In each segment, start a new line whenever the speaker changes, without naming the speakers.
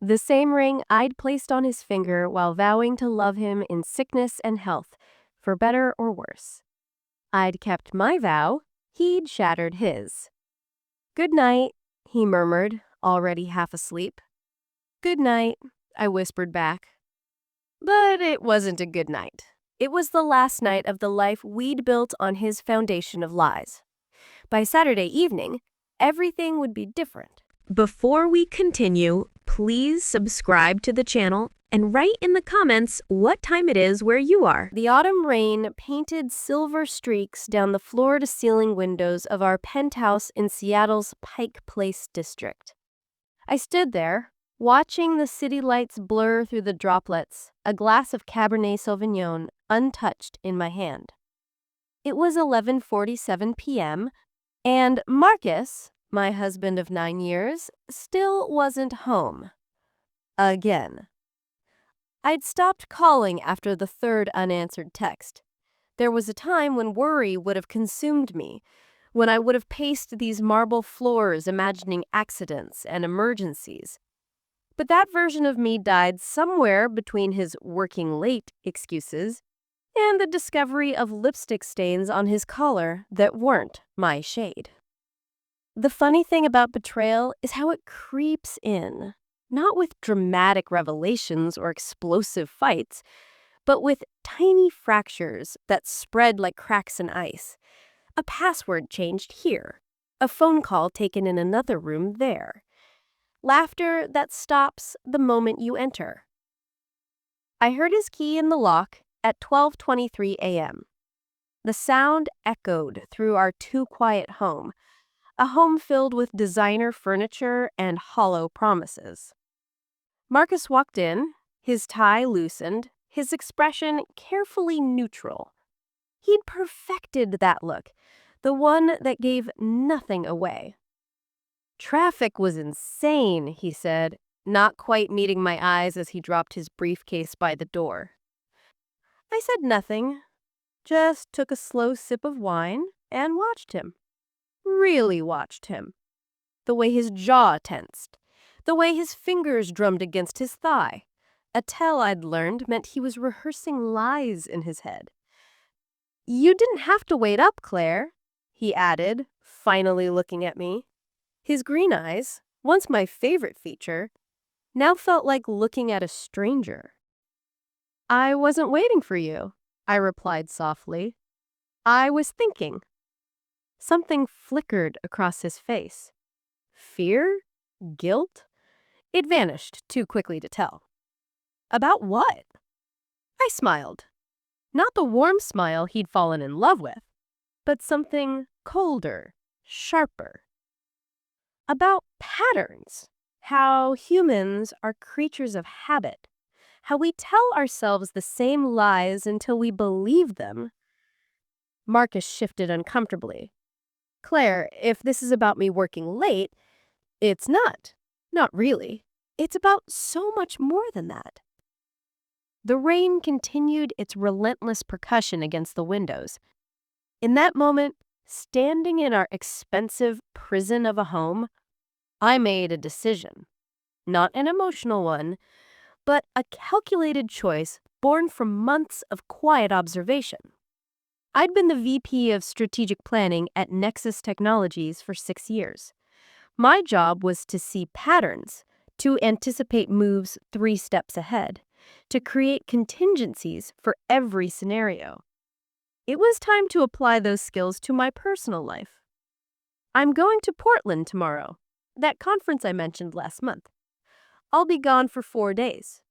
The same ring I'd placed on his finger while vowing to love him in sickness and health, for better or worse. I'd kept my vow, he'd shattered his. "Good night," he murmured, already half asleep. "Good night," I whispered back. But it wasn't a good night. It was the last night of the life we'd built on his foundation of lies. By Saturday evening, everything would be different.
Before we continue, please subscribe to the channel and write in the comments what time it is where you are.
The autumn rain painted silver streaks down the floor-to-ceiling windows of our penthouse in Seattle's Pike Place district. I stood there, watching the city lights blur through the droplets, a glass of Cabernet Sauvignon untouched in my hand. It was 11:47 p.m., and Marcus, my husband of 9 years, still wasn't home. Again. I'd stopped calling after the third unanswered text. There was a time when worry would have consumed me, when I would have paced these marble floors imagining accidents and emergencies. But that version of me died somewhere between his working late excuses and the discovery of lipstick stains on his collar that weren't my shade. The funny thing about betrayal is how it creeps in, not with dramatic revelations or explosive fights, but with tiny fractures that spread like cracks in ice. A password changed here, a phone call taken in another room there. Laughter that stops the moment you enter. I heard his key in the lock at 12:23 a.m. The sound echoed through our too-quiet home, a home filled with designer furniture and hollow promises. Marcus walked in, his tie loosened, his expression carefully neutral. He'd perfected that look, the one that gave nothing away. "Traffic was insane," he said, not quite meeting my eyes as he dropped his briefcase by the door. I said nothing, just took a slow sip of wine and watched him. Really watched him. The way his jaw tensed, the way his fingers drummed against his thigh. A tell I'd learned meant he was rehearsing lies in his head. "You didn't have to wait up, Claire," he added, finally looking at me. His green eyes, once my favorite feature, now felt like looking at a stranger. "I wasn't waiting for you," I replied softly. "I was thinking." Something flickered across his face. Fear? Guilt? It vanished too quickly to tell. "About what?" I smiled. Not the warm smile he'd fallen in love with, but something colder, sharper. "About patterns. How humans are creatures of habit. How we tell ourselves the same lies until we believe them." Marcus shifted uncomfortably. "Claire, if this is about me working late, it's not. Not really. It's about so much more than that." The rain continued its relentless percussion against the windows. In that moment, standing in our expensive prison of a home, I made a decision. Not an emotional one, but a calculated choice born from months of quiet observation. I'd been the VP of Strategic Planning at Nexus Technologies for 6 years. My job was to see patterns, to anticipate moves 3 steps ahead, to create contingencies for every scenario. It was time to apply those skills to my personal life. I'm going to Portland tomorrow, that conference I mentioned last month. I'll be gone for 4 days.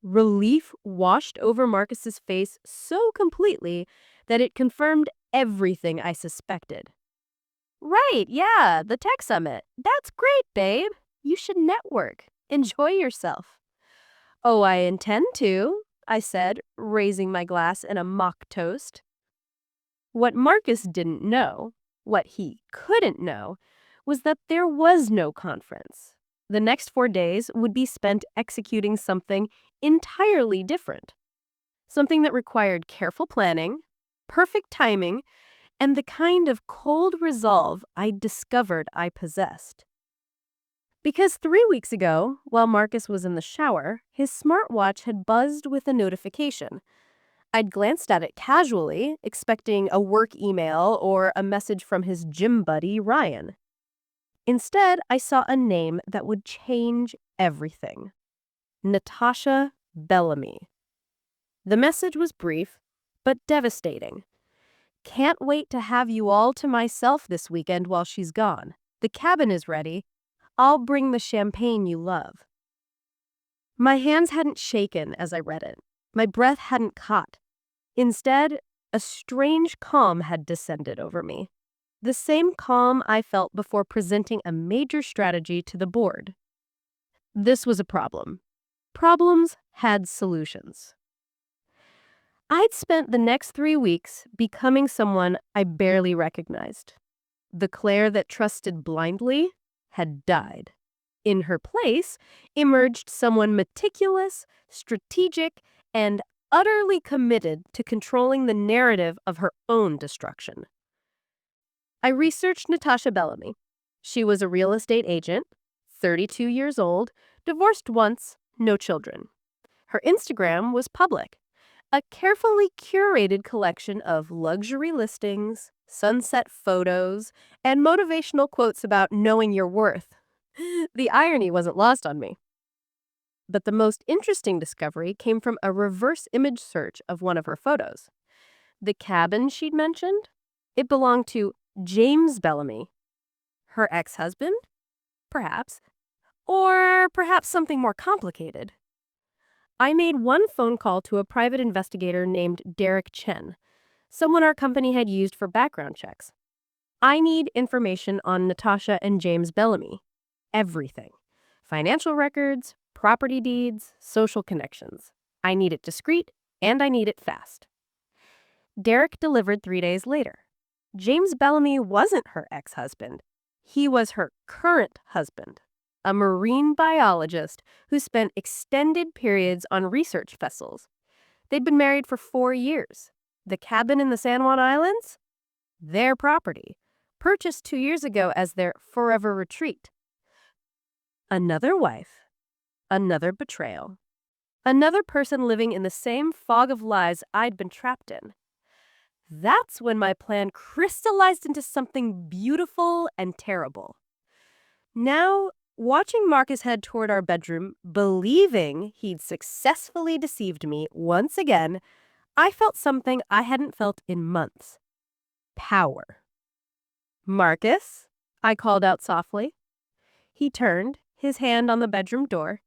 Relief washed over Marcus's face so completely that it confirmed everything I suspected. "Right, yeah, the tech summit. That's great, babe. You should network. Enjoy yourself." "Oh, I intend to," I said, raising my glass in a mock toast. What Marcus didn't know, what he couldn't know, was that there was no conference. The next 4 days would be spent executing something entirely different. Something that required careful planning, perfect timing, and the kind of cold resolve I discovered I possessed. Because 3 weeks ago, while Marcus was in the shower, his smartwatch had buzzed with a notification. I'd glanced at it casually, expecting a work email or a message from his gym buddy, Ryan. Instead, I saw a name that would change everything. Natasha Bellamy. The message was brief, but devastating. Can't wait to have you all to myself this weekend while she's gone. The cabin is ready. I'll bring the champagne you love. My hands hadn't shaken as I read it. My breath hadn't caught. Instead, a strange calm had descended over me. The same calm I felt before presenting a major strategy to the board. This was a problem. Problems had solutions. I'd spent the next 3 weeks becoming someone I barely recognized. The Claire that trusted blindly had died. In her place emerged someone meticulous, strategic, and utterly committed to controlling the narrative of her own destruction. I researched Natasha Bellamy. She was a real estate agent, 32 years old, divorced once, no children. Her Instagram was public, a carefully curated collection of luxury listings, sunset photos, and motivational quotes about knowing your worth. The irony wasn't lost on me. But the most interesting discovery came from a reverse image search of one of her photos. The cabin she'd mentioned, it belonged to James Bellamy. Her ex-husband? Perhaps. Or perhaps something more complicated. I made one phone call to a private investigator named Derek Chen, someone our company had used for background checks. I need information on Natasha and James Bellamy. Everything. Financial records, property deeds, social connections. I need it discreet, and I need it fast. Derek delivered 3 days later. James Bellamy wasn't her ex-husband. He was her current husband, a marine biologist who spent extended periods on research vessels. They'd been married for 4 years. The cabin in the San Juan Islands? Their property, purchased 2 years ago as their forever retreat. Another wife, another betrayal, another person living in the same fog of lies I'd been trapped in. That's when my plan crystallized into something beautiful and terrible. Now, watching Marcus head toward our bedroom, believing he'd successfully deceived me once again, I felt something I hadn't felt in months. Power. "Marcus," I called out softly. He turned, his hand on the bedroom door.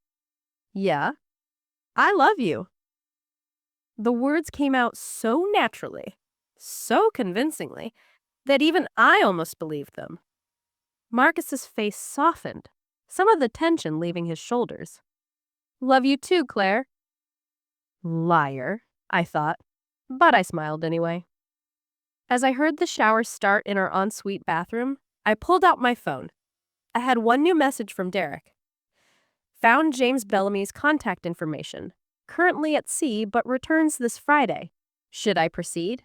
"Yeah, I love you." The words came out so naturally, so convincingly, that even I almost believed them. Marcus's face softened, some of the tension leaving his shoulders. "Love you too, Claire." Liar, I thought, but I smiled anyway. As I heard the shower start in our ensuite bathroom, I pulled out my phone. I had one new message from Derek. "Found James Bellamy's contact information. Currently at sea, but returns this Friday. Should I proceed?"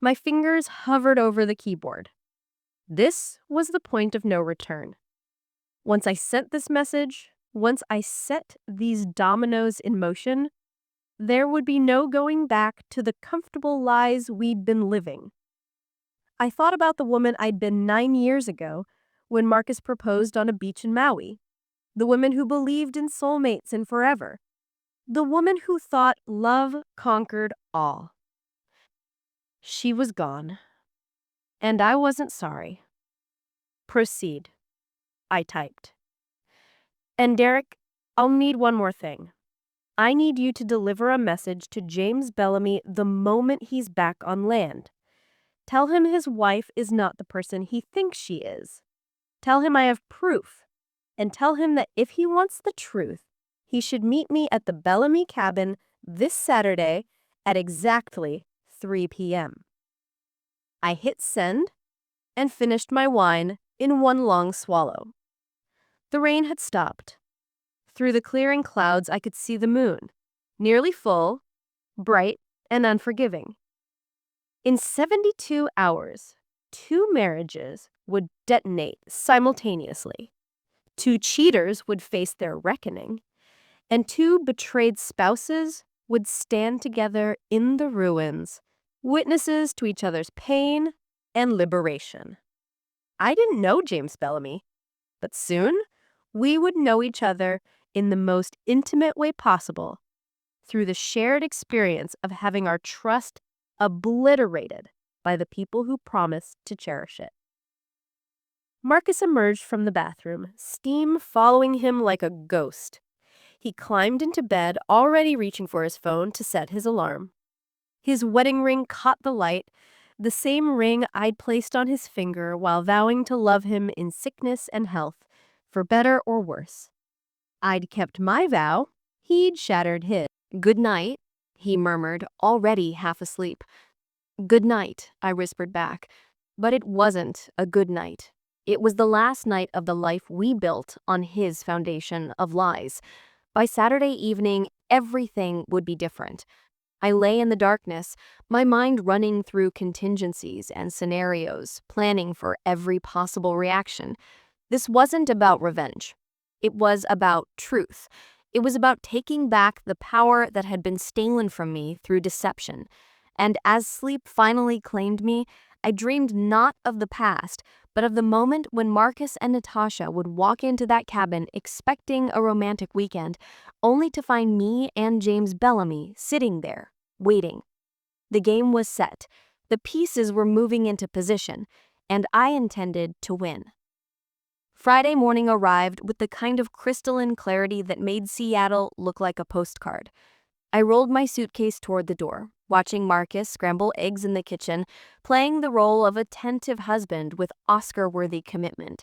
My fingers hovered over the keyboard. This was the point of no return. Once I sent this message, once I set these dominoes in motion, there would be no going back to the comfortable lies we'd been living. I thought about the woman I'd been 9 years ago when Marcus proposed on a beach in Maui. The woman who believed in soulmates and forever. The woman who thought love conquered all. She was gone. And I wasn't sorry. "Proceed," I typed. "And Derek, I'll need one more thing. I need you to deliver a message to James Bellamy the moment he's back on land. Tell him his wife is not the person he thinks she is. Tell him I have proof. And tell him that if he wants the truth, he should meet me at the Bellamy cabin this Saturday at exactly 3 p.m. I hit send and finished my wine in one long swallow. The rain had stopped. Through the clearing clouds, I could see the moon, nearly full, bright, and unforgiving. In 72 hours, 2 marriages would detonate simultaneously. 2 cheaters would face their reckoning, and 2 betrayed spouses would stand together in the ruins, witnesses to each other's pain and liberation. I didn't know James Bellamy, but soon we would know each other in the most intimate way possible through the shared experience of having our trust obliterated by the people who promised to cherish it. Marcus emerged from the bathroom, steam following him like a ghost. He climbed into bed, already reaching for his phone to set his alarm. His wedding ring caught the light, the same ring I'd placed on his finger while vowing to love him in sickness and health, for better or worse. I'd kept my vow, he'd shattered his.
"Good night," he murmured, already half asleep. "Good night," I whispered back. But it wasn't a good night. It was the last night of the life we built on his foundation of lies. By Saturday evening, everything would be different. I lay in the darkness, my mind running through contingencies and scenarios, planning for every possible reaction. This wasn't about revenge. It was about truth. It was about taking back the power that had been stolen from me through deception. And as sleep finally claimed me, I dreamed not of the past, but of the moment when Marcus and Natasha would walk into that cabin expecting a romantic weekend, only to find me and James Bellamy sitting there, waiting. The game was set. The pieces were moving into position, and I intended to win. Friday morning arrived with the kind of crystalline clarity that made Seattle look like a postcard. I rolled my suitcase toward the door, watching Marcus scramble eggs in the kitchen, playing the role of attentive husband with Oscar-worthy commitment.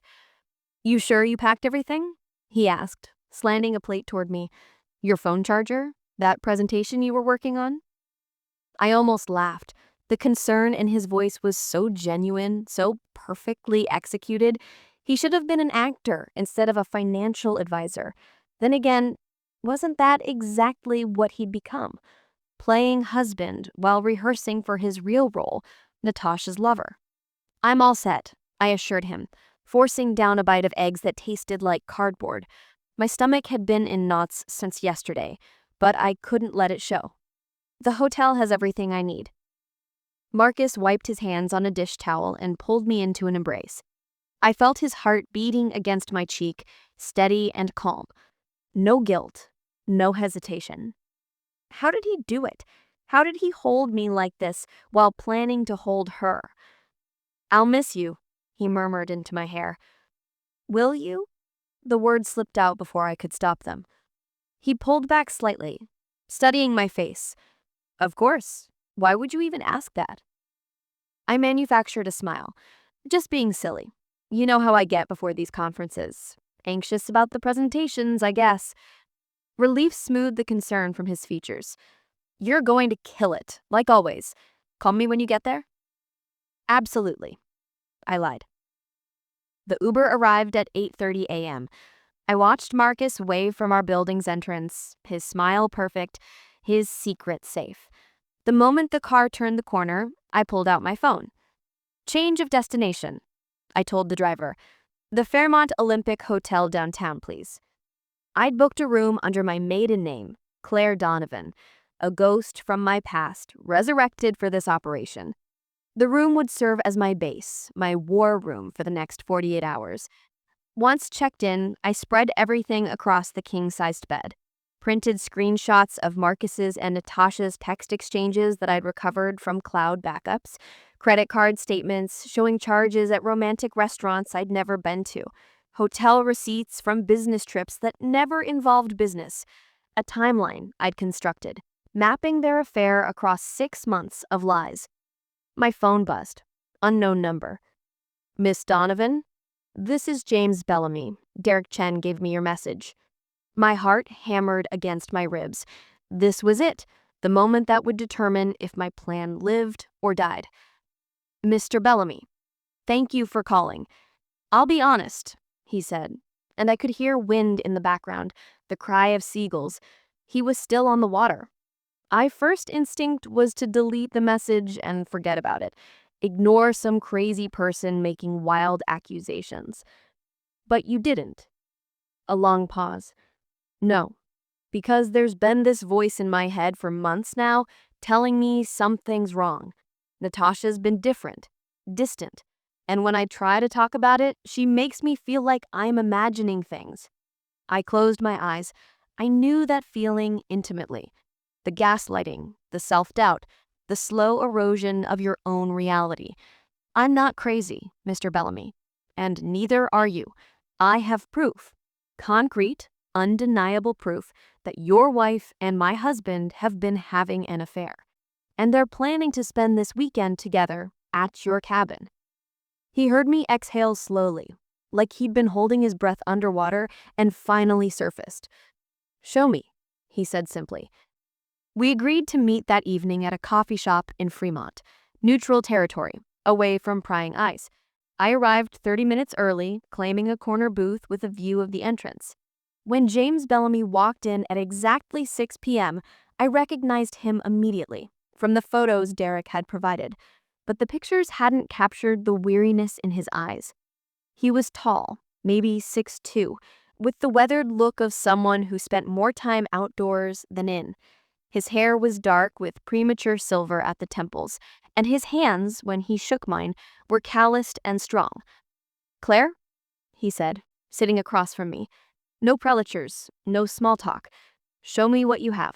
"You sure you packed everything?" he asked, slanting a plate toward me. "Your phone charger? That presentation you were working on?" I almost laughed. The concern in his voice was so genuine, so perfectly executed. He should have been an actor instead of a financial advisor. Then again, wasn't that exactly what he'd become? Playing husband while rehearsing for his real role, Natasha's lover. "I'm all set," I assured him, forcing down a bite of eggs that tasted like cardboard. My stomach had been in knots since yesterday, but I couldn't let it show. "The hotel has everything I need." Marcus wiped his hands on a dish towel and pulled me into an embrace. I felt his heart beating against my cheek, steady and calm. No guilt, no hesitation. How did he do it? How did he hold me like this while planning to hold her? "I'll miss you," he murmured into my hair. "Will you?" The words slipped out before I could stop them. He pulled back slightly, studying my face. "Of course. Why would you even ask that?" I manufactured a smile. "Just being silly. You know how I get before these conferences. Anxious about the presentations, I guess." Relief smoothed the concern from his features. "You're going to kill it, like always. Call me when you get there?" "Absolutely," I lied. The Uber arrived at 8:30 a.m. I watched Marcus wave from our building's entrance, his smile perfect, his secret safe. The moment the car turned the corner, I pulled out my phone. "Change of destination," I told the driver. "The Fairmont Olympic Hotel downtown, please." I'd booked a room under my maiden name, Claire Donovan, a ghost from my past, resurrected for this operation. The room would serve as my base, my war room for the next 48 hours. Once checked in, I spread everything across the king-sized bed. Printed screenshots of Marcus's and Natasha's text exchanges that I'd recovered from cloud backups, credit card statements showing charges at romantic restaurants I'd never been to, hotel receipts from business trips that never involved business, a timeline I'd constructed, mapping their affair across 6 months of lies. My phone buzzed. Unknown number. "Miss Donovan? This is James Bellamy. Derek Chen gave me your message." My heart hammered against my ribs. This was it, the moment that would determine if my plan lived or died. "Mr. Bellamy, thank you for calling. I'll be honest," he said, and I could hear wind in the background, the cry of seagulls. He was still on the water. My first instinct was to delete the message and forget about it, ignore some crazy person making wild accusations. But you didn't. A long pause. No, because there's been this voice in my head for months now telling me something's wrong. Natasha's been different, distant, and when I try to talk about it, she makes me feel like I'm imagining things. I closed my eyes. I knew that feeling intimately. The gaslighting, the self-doubt, the slow erosion of your own reality. I'm not crazy, Mr. Bellamy, and neither are you. I have proof, concrete, undeniable proof that your wife and my husband have been having an affair, and they're planning to spend this weekend together at your cabin. He heard me exhale slowly, like he'd been holding his breath underwater and finally surfaced. Show me, he said simply. We agreed to meet that evening at a coffee shop in Fremont, neutral territory, away from prying eyes. I arrived 30 minutes early, claiming a corner booth with a view of the entrance. When James Bellamy walked in at exactly 6 p.m., I recognized him immediately from the photos Derek had provided, but the pictures hadn't captured the weariness in his eyes. He was tall, maybe 6'2", with the weathered look of someone who spent more time outdoors than in. His hair was dark with premature silver at the temples, and his hands, when he shook mine, were calloused and strong. "Claire?" he said, sitting across from me. "No prelatures, no small talk. Show me what you have."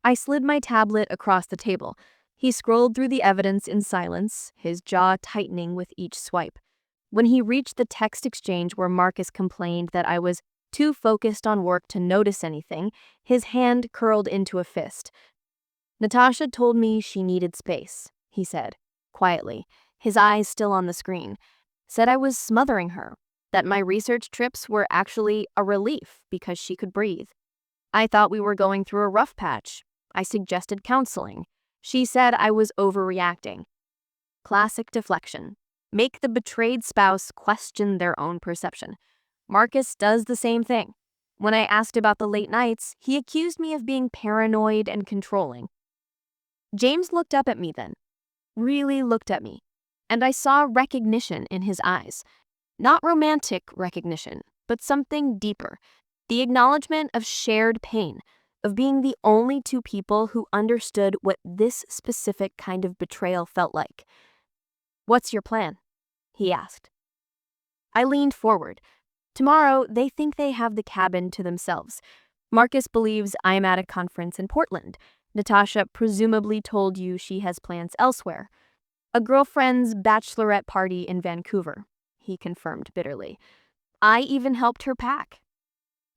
I slid my tablet across the table. He scrolled through the evidence in silence, his jaw tightening with each swipe. When he reached the text exchange where Marcus complained that I was too focused on work to notice anything, his hand curled into a fist. "Natasha told me she needed space," he said, quietly, his eyes still on the screen. "Said I was smothering her, that my research trips were actually a relief because she could breathe. I thought we were going through a rough patch. I suggested counseling. She said I was overreacting." Classic deflection. Make the betrayed spouse question their own perception. Marcus does the same thing. When I asked about the late nights, he accused me of being paranoid and controlling. James looked up at me then, really looked at me, and I saw recognition in his eyes. Not romantic recognition, but something deeper. The acknowledgement of shared pain, of being the only two people who understood what this specific kind of betrayal felt like. "What's your plan?" he asked. I leaned forward. "Tomorrow, they think they have the cabin to themselves. Marcus believes I'm at a conference in Portland. Natasha presumably told you she has plans elsewhere. A girlfriend's bachelorette party in Vancouver," he confirmed bitterly. "I even helped her pack.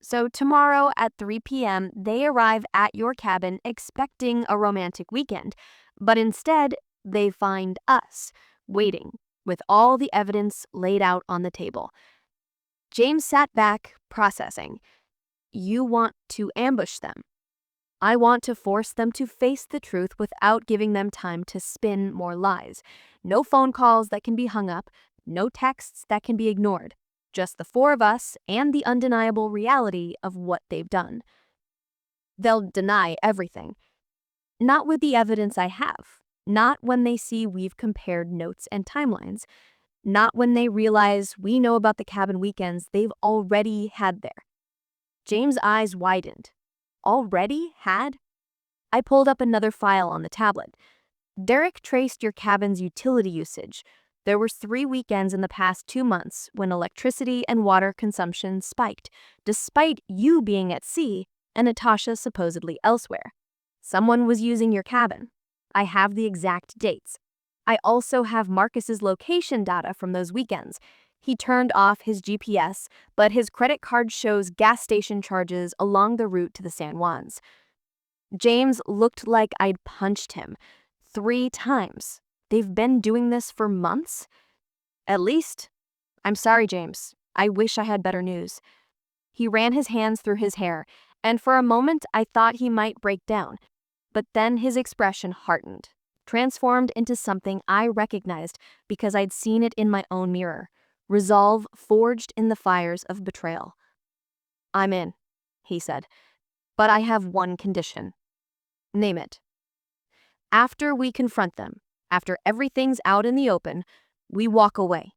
So tomorrow at 3 p.m., they arrive at your cabin expecting a romantic weekend, but instead, they find us, waiting, with all the evidence laid out on the table." James sat back, processing. "You want to ambush them. I want to force them to face the truth without giving them time to spin more lies. No phone calls that can be hung up, no texts that can be ignored. Just the four of us and the undeniable reality of what they've done. They'll deny everything. Not with the evidence I have. Not when they see we've compared notes and timelines. Not when they realize we know about the cabin weekends they've already had there." James' eyes widened. Already had? I pulled up another file on the tablet. "Derek traced your cabin's utility usage. There were 3 weekends in the past 2 months when electricity and water consumption spiked, despite you being at sea and Natasha supposedly elsewhere. Someone was using your cabin. I have the exact dates. I also have Marcus's location data from those weekends. He turned off his GPS, but his credit card shows gas station charges along the route to the San Juans." James looked like I'd punched him. 3 times. They've been doing this for months? At least. I'm sorry, James. I wish I had better news. He ran his hands through his hair, and for a moment I thought he might break down. But then his expression hardened, transformed into something I recognized because I'd seen it in my own mirror. Resolve forged in the fires of betrayal. "I'm in," he said, "but I have one condition." "Name it." "After we confront them, after everything's out in the open, we walk away.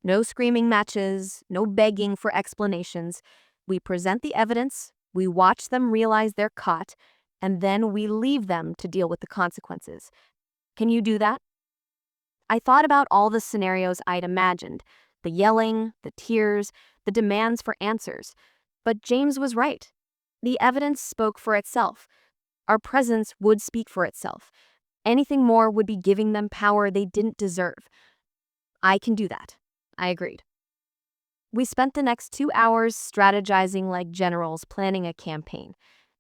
No screaming matches, no begging for explanations. We present the evidence, we watch them realize they're caught, and then we leave them to deal with the consequences. Can you do that? I thought about all the scenarios I'd imagined, the yelling, the tears, the demands for answers. But James was right. The evidence spoke for itself. Our presence would speak for itself. Anything more would be giving them power they didn't deserve. I can do that. I agreed. We spent the next 2 hours strategizing like generals planning a campaign.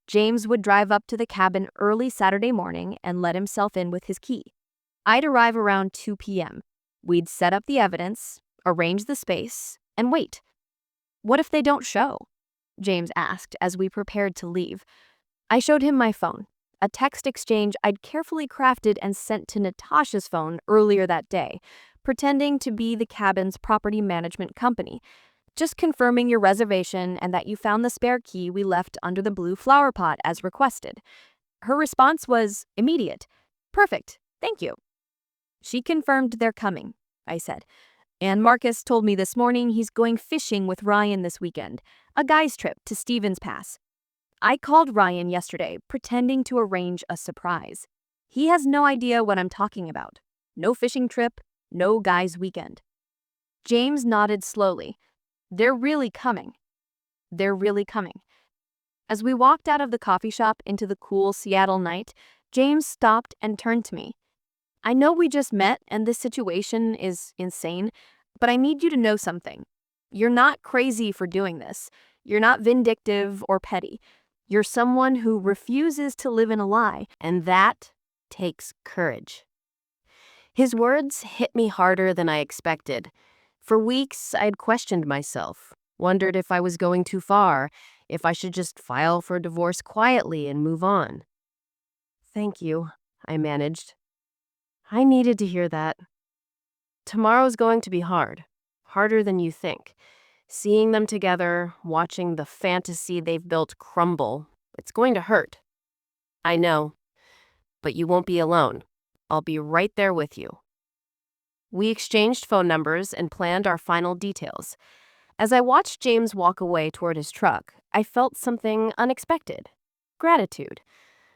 James would drive up to the cabin early Saturday morning and let himself in with his key. I'd arrive around 2 p.m. We'd set up the evidence, arrange the space, and wait. What if they don't show? James asked as we prepared to leave. I showed him my phone, a text exchange I'd carefully crafted and sent to Natasha's phone earlier that day, pretending to be the cabin's property management company. Just confirming your reservation and that you found the spare key we left under the blue flower pot as requested. Her response was immediate. Perfect, thank you. She confirmed they're coming, I said. And Marcus told me this morning he's going fishing with Ryan this weekend, a guy's trip to Stevens Pass. I called Ryan yesterday, pretending to arrange a surprise. He has no idea what I'm talking about. No fishing trip, no guy's weekend. James nodded slowly. They're really coming. They're really coming. As we walked out of the coffee shop into the cool Seattle night, James stopped and turned to me. I know we just met and this situation is insane, but I need you to know something. You're not crazy for doing this. You're not vindictive or petty. You're someone who refuses to live in a lie, and that takes courage. His words hit me harder than I expected. For weeks, I'd questioned myself, wondered if I was going too far, if I should just file for divorce quietly and move on. Thank you, I managed. I needed to hear that. Tomorrow's going to be hard, harder than you think. Seeing them together, watching the fantasy they've built crumble, it's going to hurt. I know, but you won't be alone. I'll be right there with you. We exchanged phone numbers and planned our final details. As I watched James walk away toward his truck, I felt something unexpected. Gratitude.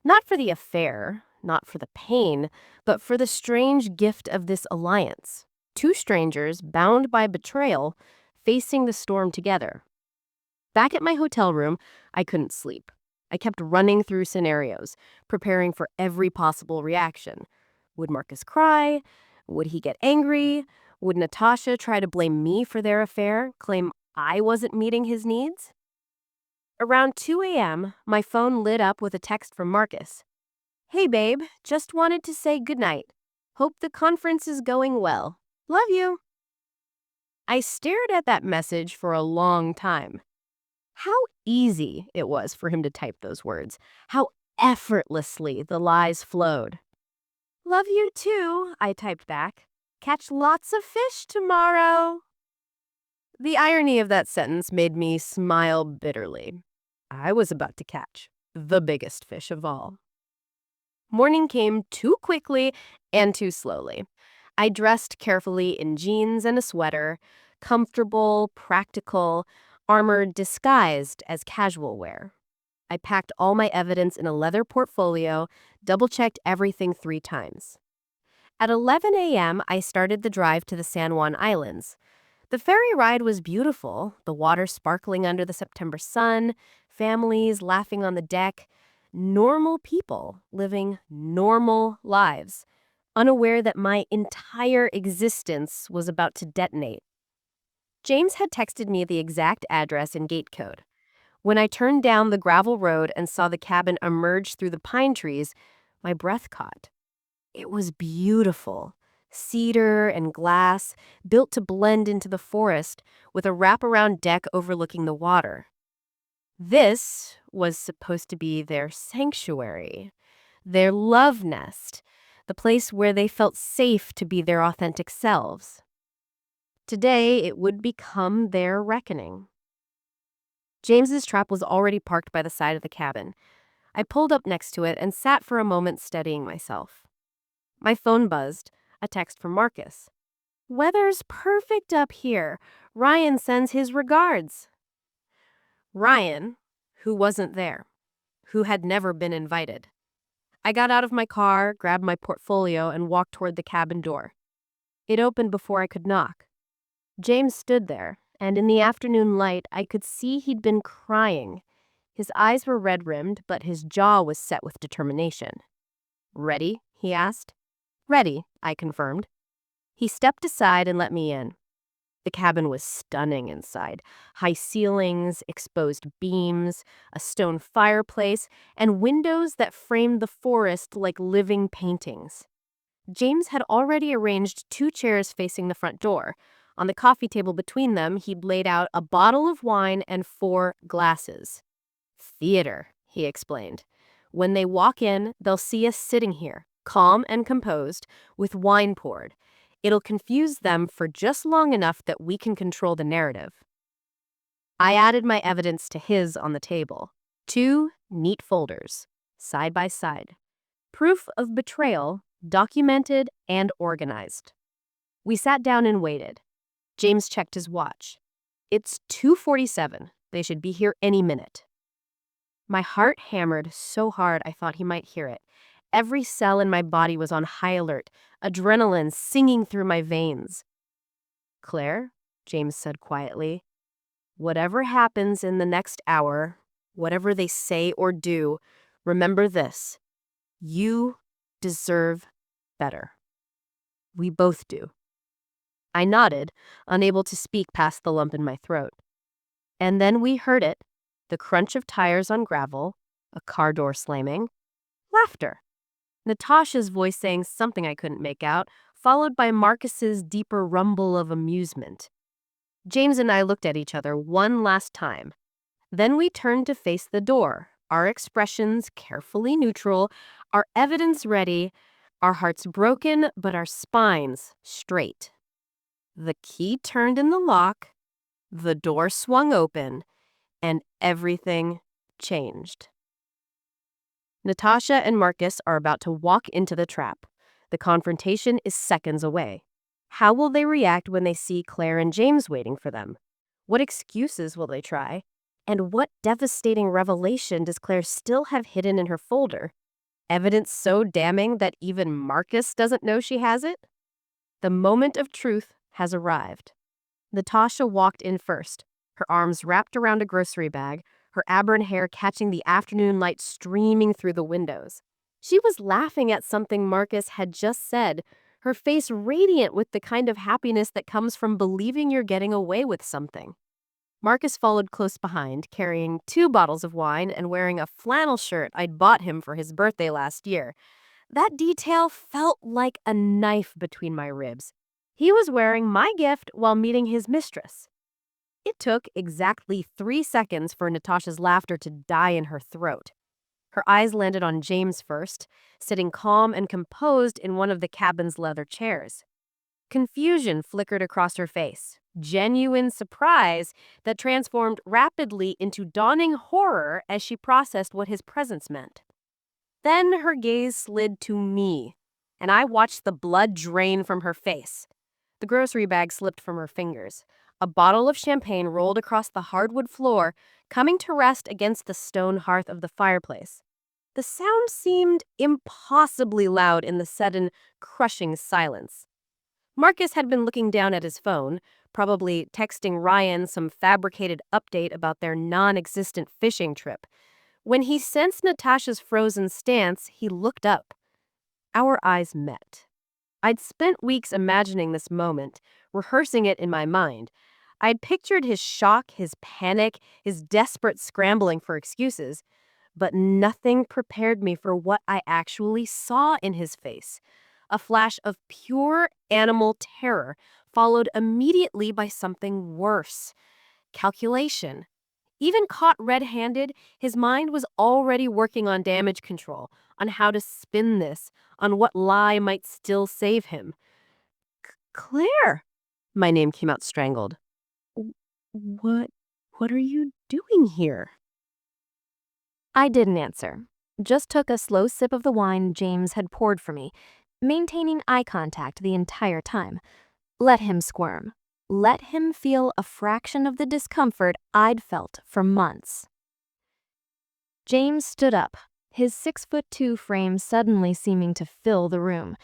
Not for the affair, not for the pain, but for the strange gift of this alliance. Two strangers, bound by betrayal, facing the storm together. Back at my hotel room, I couldn't sleep. I kept running through scenarios, preparing for every possible reaction. Would Marcus cry? Would he get angry? Would Natasha try to blame me for their affair, claim I wasn't meeting his needs? Around 2 a.m., my phone lit up with a text from Marcus. Hey babe, just wanted to say goodnight. Hope the conference is going well. Love you. I stared at that message for a long time. How easy it was for him to type those words. How effortlessly the lies flowed. Love you too, I typed back. Catch lots of fish tomorrow. The irony of that sentence made me smile bitterly. I was about to catch the biggest fish of all. Morning came too quickly and too slowly. I dressed carefully in jeans and a sweater, comfortable, practical, armor disguised as casual wear. I packed all my evidence in a leather portfolio, double-checked everything 3 times. At 11 a.m., I started the drive to the San Juan Islands. The ferry ride was beautiful, the water sparkling under the September sun, families laughing on the deck, normal people living normal lives, unaware that my entire existence was about to detonate. James had texted me the exact address and gate code. When I turned down the gravel road and saw the cabin emerge through the pine trees, my breath caught. It was beautiful. Cedar and glass, built to blend into the forest, with a wraparound deck overlooking the water. This was supposed to be their sanctuary, their love nest, the place where they felt safe to be their authentic selves. Today, it would become their reckoning. James's trap was already parked by the side of the cabin. I pulled up next to it and sat for a moment steadying myself. My phone buzzed, a text from Marcus. Weather's perfect up here. Ryan sends his regards.
Ryan, who wasn't there, who had never been invited. I got out of my car, grabbed my portfolio, and walked toward the cabin door. It opened before I could knock. James stood there, and in the afternoon light, I could see he'd been crying. His eyes were red-rimmed, but his jaw was set with determination. "Ready?" he asked. "Ready," I confirmed. He stepped aside and let me in. The cabin was stunning inside. High ceilings, exposed beams, a stone fireplace, and windows that framed the forest like living paintings. James had already arranged 2 chairs facing the front door. On the coffee table between them, he'd laid out a bottle of wine and 4 glasses. "Theater," he explained. "When they walk in, they'll see us sitting here, calm and composed, with wine poured. It'll confuse them for just long enough that we can control the narrative." I added my evidence to his on the table. 2 neat folders, side by side. Proof of betrayal, documented and organized. We sat down and waited. James checked his watch. "It's 2:47. They should be here any minute." My heart hammered so hard I thought he might hear it. Every cell in my body was on high alert, adrenaline singing through my veins. "Claire," James said quietly, "whatever happens in the next hour, whatever they say or do, remember this. You deserve better. We both do." I nodded, unable to speak past the lump in my throat. And then we heard it, the crunch of tires on gravel, a car door slamming, laughter. Natasha's voice saying something I couldn't make out, followed by Marcus's deeper rumble of amusement. James and I looked at each other one last time. Then we turned to face the door, our expressions carefully neutral, our evidence ready, our hearts broken but our spines straight. The key turned in the lock, the door swung open, and everything changed. Natasha and Marcus are about to walk into the trap. The confrontation is seconds away. How will they react when they see Claire and James waiting for them? What excuses will they try? And what devastating revelation does Claire still have hidden in her folder? Evidence so damning that even Marcus doesn't know she has it? The moment of truth has arrived. Natasha walked in first, her arms wrapped around a grocery bag, her auburn hair catching the afternoon light streaming through the windows. She was laughing at something Marcus had just said, her face radiant with the kind of happiness that comes from believing you're getting away with something. Marcus followed close behind, carrying 2 bottles of wine and wearing a flannel shirt I'd bought him for his birthday last year. That detail felt like a knife between my ribs. He was wearing my gift while meeting his mistress. It took exactly 3 seconds for Natasha's laughter to die in her throat. Her eyes landed on James first, sitting calm and composed in one of the cabin's leather chairs. Confusion flickered across her face, genuine surprise that transformed rapidly into dawning horror as she processed what his presence meant. Then her gaze slid to me, and I watched the blood drain from her face. The grocery bag slipped from her fingers. A bottle of champagne rolled across the hardwood floor, coming to rest against the stone hearth of the fireplace. The sound seemed impossibly loud in the sudden, crushing silence. Marcus had been looking down at his phone, probably texting Ryan some fabricated update about their non-existent fishing trip. When he sensed Natasha's frozen stance, he looked up. Our eyes met. I'd spent weeks imagining this moment, rehearsing it in my mind. I'd pictured his shock, his panic, his desperate scrambling for excuses, but nothing prepared me for what I actually saw in his face. A flash of pure animal terror, followed immediately by something worse. Calculation. Even caught red-handed, his mind was already working on damage control, on how to spin this, on what lie might still save him. "Claire!" My name came out strangled. "W- What, what are you doing here?"
I didn't answer, just took a slow sip of the wine James had poured for me, maintaining eye contact the entire time. Let him squirm. let him feel a fraction of the discomfort I'd felt for months. James stood up, his 6'2" frame suddenly seeming to fill the room.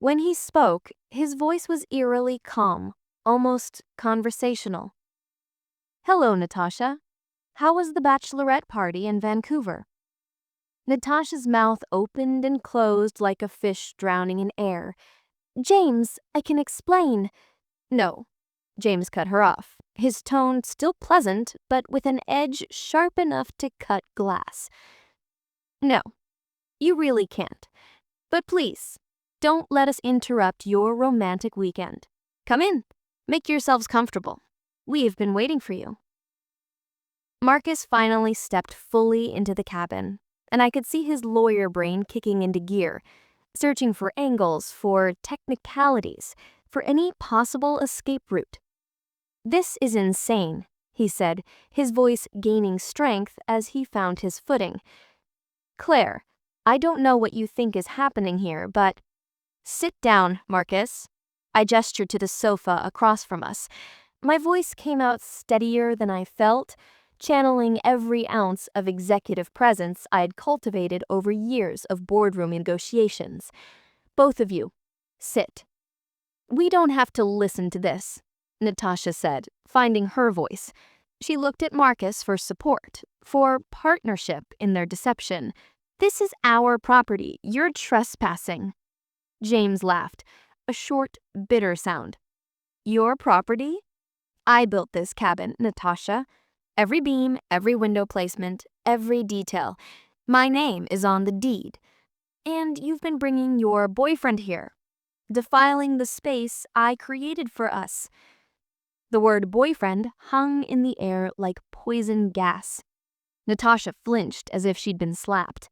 When he spoke, his voice was eerily calm, almost conversational. "Hello, Natasha. How was the bachelorette party in Vancouver?" Natasha's mouth opened and closed like a fish drowning in air. "James, I can explain." "No." James cut her off, his tone still pleasant, but with an edge sharp enough to cut glass. "No, you really can't. But please, don't let us interrupt your romantic weekend. Come in. Make yourselves comfortable. We've been waiting for you." Marcus finally stepped fully into the cabin, and I could see his lawyer brain kicking into gear, searching for angles, for technicalities, for any possible escape route. "This is insane," he said, his voice gaining strength as he found his footing. "Claire, I don't know what you think is happening here, but—" "Sit down, Marcus." I gestured to the sofa across from us. My voice came out steadier than I felt, channeling every ounce of executive presence I had cultivated over years of boardroom negotiations. "Both of you, sit." "We don't have to listen to this," Natasha said, finding her voice. She looked at Marcus for support, for partnership in their deception. "This is our property. You're trespassing." James laughed, a short, bitter sound. "Your property? I built this cabin, Natasha. Every beam, every window placement, every detail. My name is on the deed. And you've been bringing your boyfriend here, defiling the space I created for us." The word boyfriend hung in the air like poison gas. Natasha flinched as if she'd been slapped.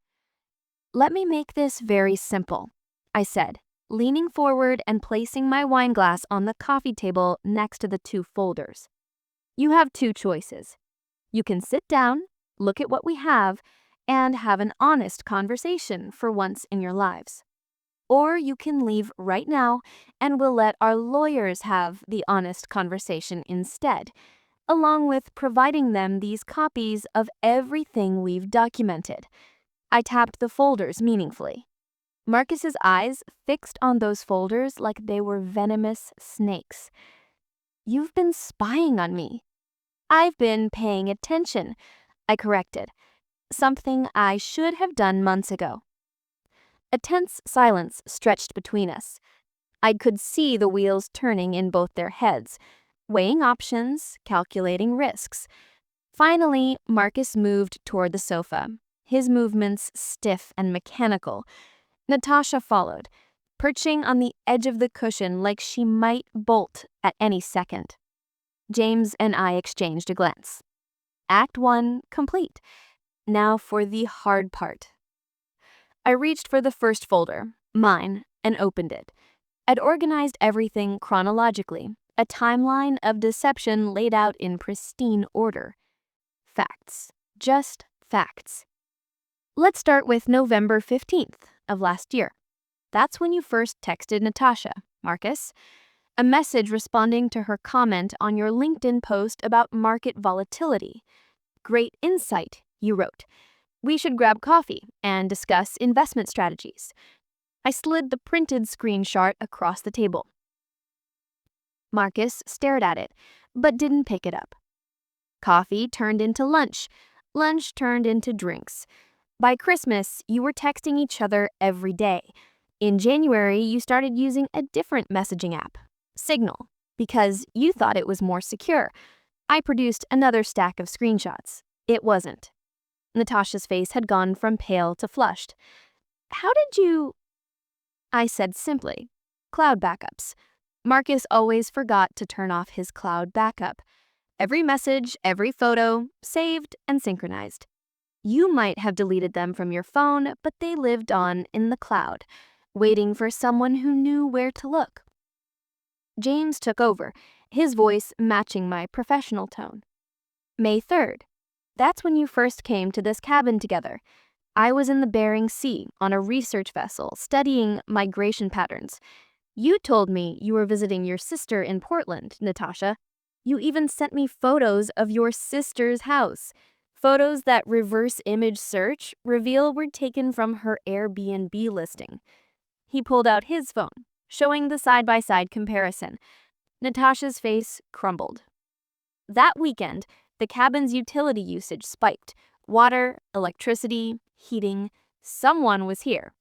"Let me make this very simple," I said, leaning forward and placing my wine glass on the coffee table next to the two folders. "You have two choices. You can sit down, look at what we have, and have an honest conversation for once in your lives. Or you can leave right now and we'll let our lawyers have the honest conversation instead, along with providing them these copies of everything we've documented." I tapped the folders meaningfully. Marcus's eyes fixed on those folders like they were venomous snakes. "You've been spying on me." "I've been paying attention," I corrected, something I should have done months ago. A tense silence stretched between us. I could see the wheels turning in both their heads, weighing options, calculating risks. Finally, Marcus moved toward the sofa, his movements stiff and mechanical. Natasha followed, perching on the edge of the cushion like she might bolt at any second. James and I exchanged a glance. Act 1 complete. Now for the hard part. I reached for the first folder, mine, and opened it. I'd organized everything chronologically, a timeline of deception laid out in pristine order. Facts. Just facts. Let's start with November 15th of last year. That's when you first texted Natasha, Marcus. A message responding to her comment on your LinkedIn post about market volatility. "Great insight," you wrote. "We should grab coffee and discuss investment strategies." I slid the printed screenshot across the table. Marcus stared at it, but didn't pick it up. Coffee turned into lunch. Lunch turned into drinks. By Christmas, you were texting each other every day. In January, you started using a different messaging app, Signal, because you thought it was more secure. I produced another stack of screenshots. It wasn't. Natasha's face had gone from pale to flushed. "How did you—" I said simply, "Cloud backups." Marcus always forgot to turn off his cloud backup. Every message, every photo, saved and synchronized. You might have deleted them from your phone, but they lived on in the cloud, waiting for someone who knew where to look. James took over, his voice matching my professional tone. "May 3rd. That's when you first came to this cabin together. I was in the Bering Sea on a research vessel studying migration patterns. You told me you were visiting your sister in Portland, Natasha. You even sent me photos of your sister's house. Photos that reverse image search reveal were taken from her Airbnb listing. He pulled out his phone, showing the side-by-side comparison. Natasha's face crumbled. That weekend, the cabin's utility usage spiked. Water, electricity, heating. Someone was here.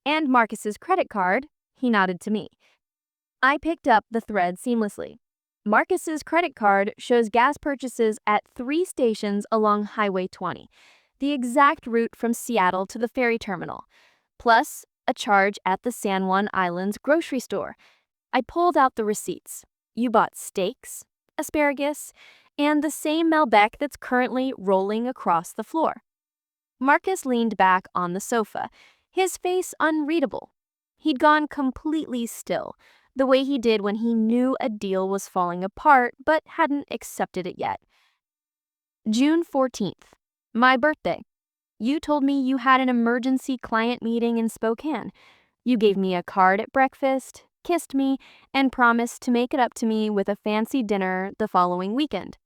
And Marcus's credit card, he nodded to me. I picked up the thread seamlessly. Marcus's credit card shows gas purchases at 3 stations along Highway 20, the exact route from Seattle to the ferry terminal, plus a charge at the San Juan Islands grocery store. I pulled out the receipts. You bought steaks, asparagus, and the same Malbec that's currently rolling across the floor. Marcus leaned back on the sofa, his face unreadable. He'd gone completely still, the way he did when he knew a deal was falling apart but hadn't accepted it yet. June 14th, my birthday. You told me you had an emergency client meeting in Spokane. You gave me a card at breakfast, kissed me, and promised to make it up to me with a fancy dinner the following weekend.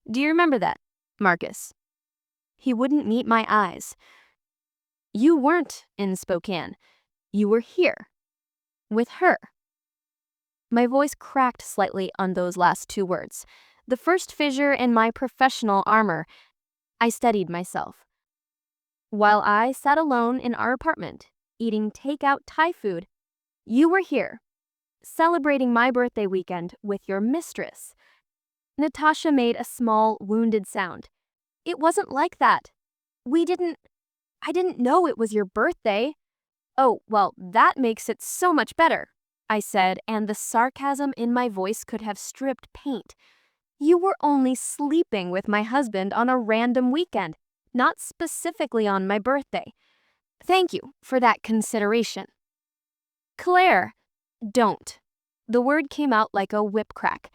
Do you remember that, Marcus? He wouldn't meet my eyes. You weren't in Spokane. You were here. With her. My voice cracked slightly on those last 2 words. The first fissure in my professional armor. I steadied myself. While I sat alone in our apartment, eating takeout Thai food, you were here, celebrating my birthday weekend with your mistress. Natasha made a small, wounded sound. It wasn't like that. I didn't know it was your birthday. Oh, well, that makes it so much better, I said, and the sarcasm in my voice could have stripped paint. You were only sleeping with my husband on a random weekend, not specifically on my birthday. Thank you for that consideration. Claire, don't. The word came out like a whip crack.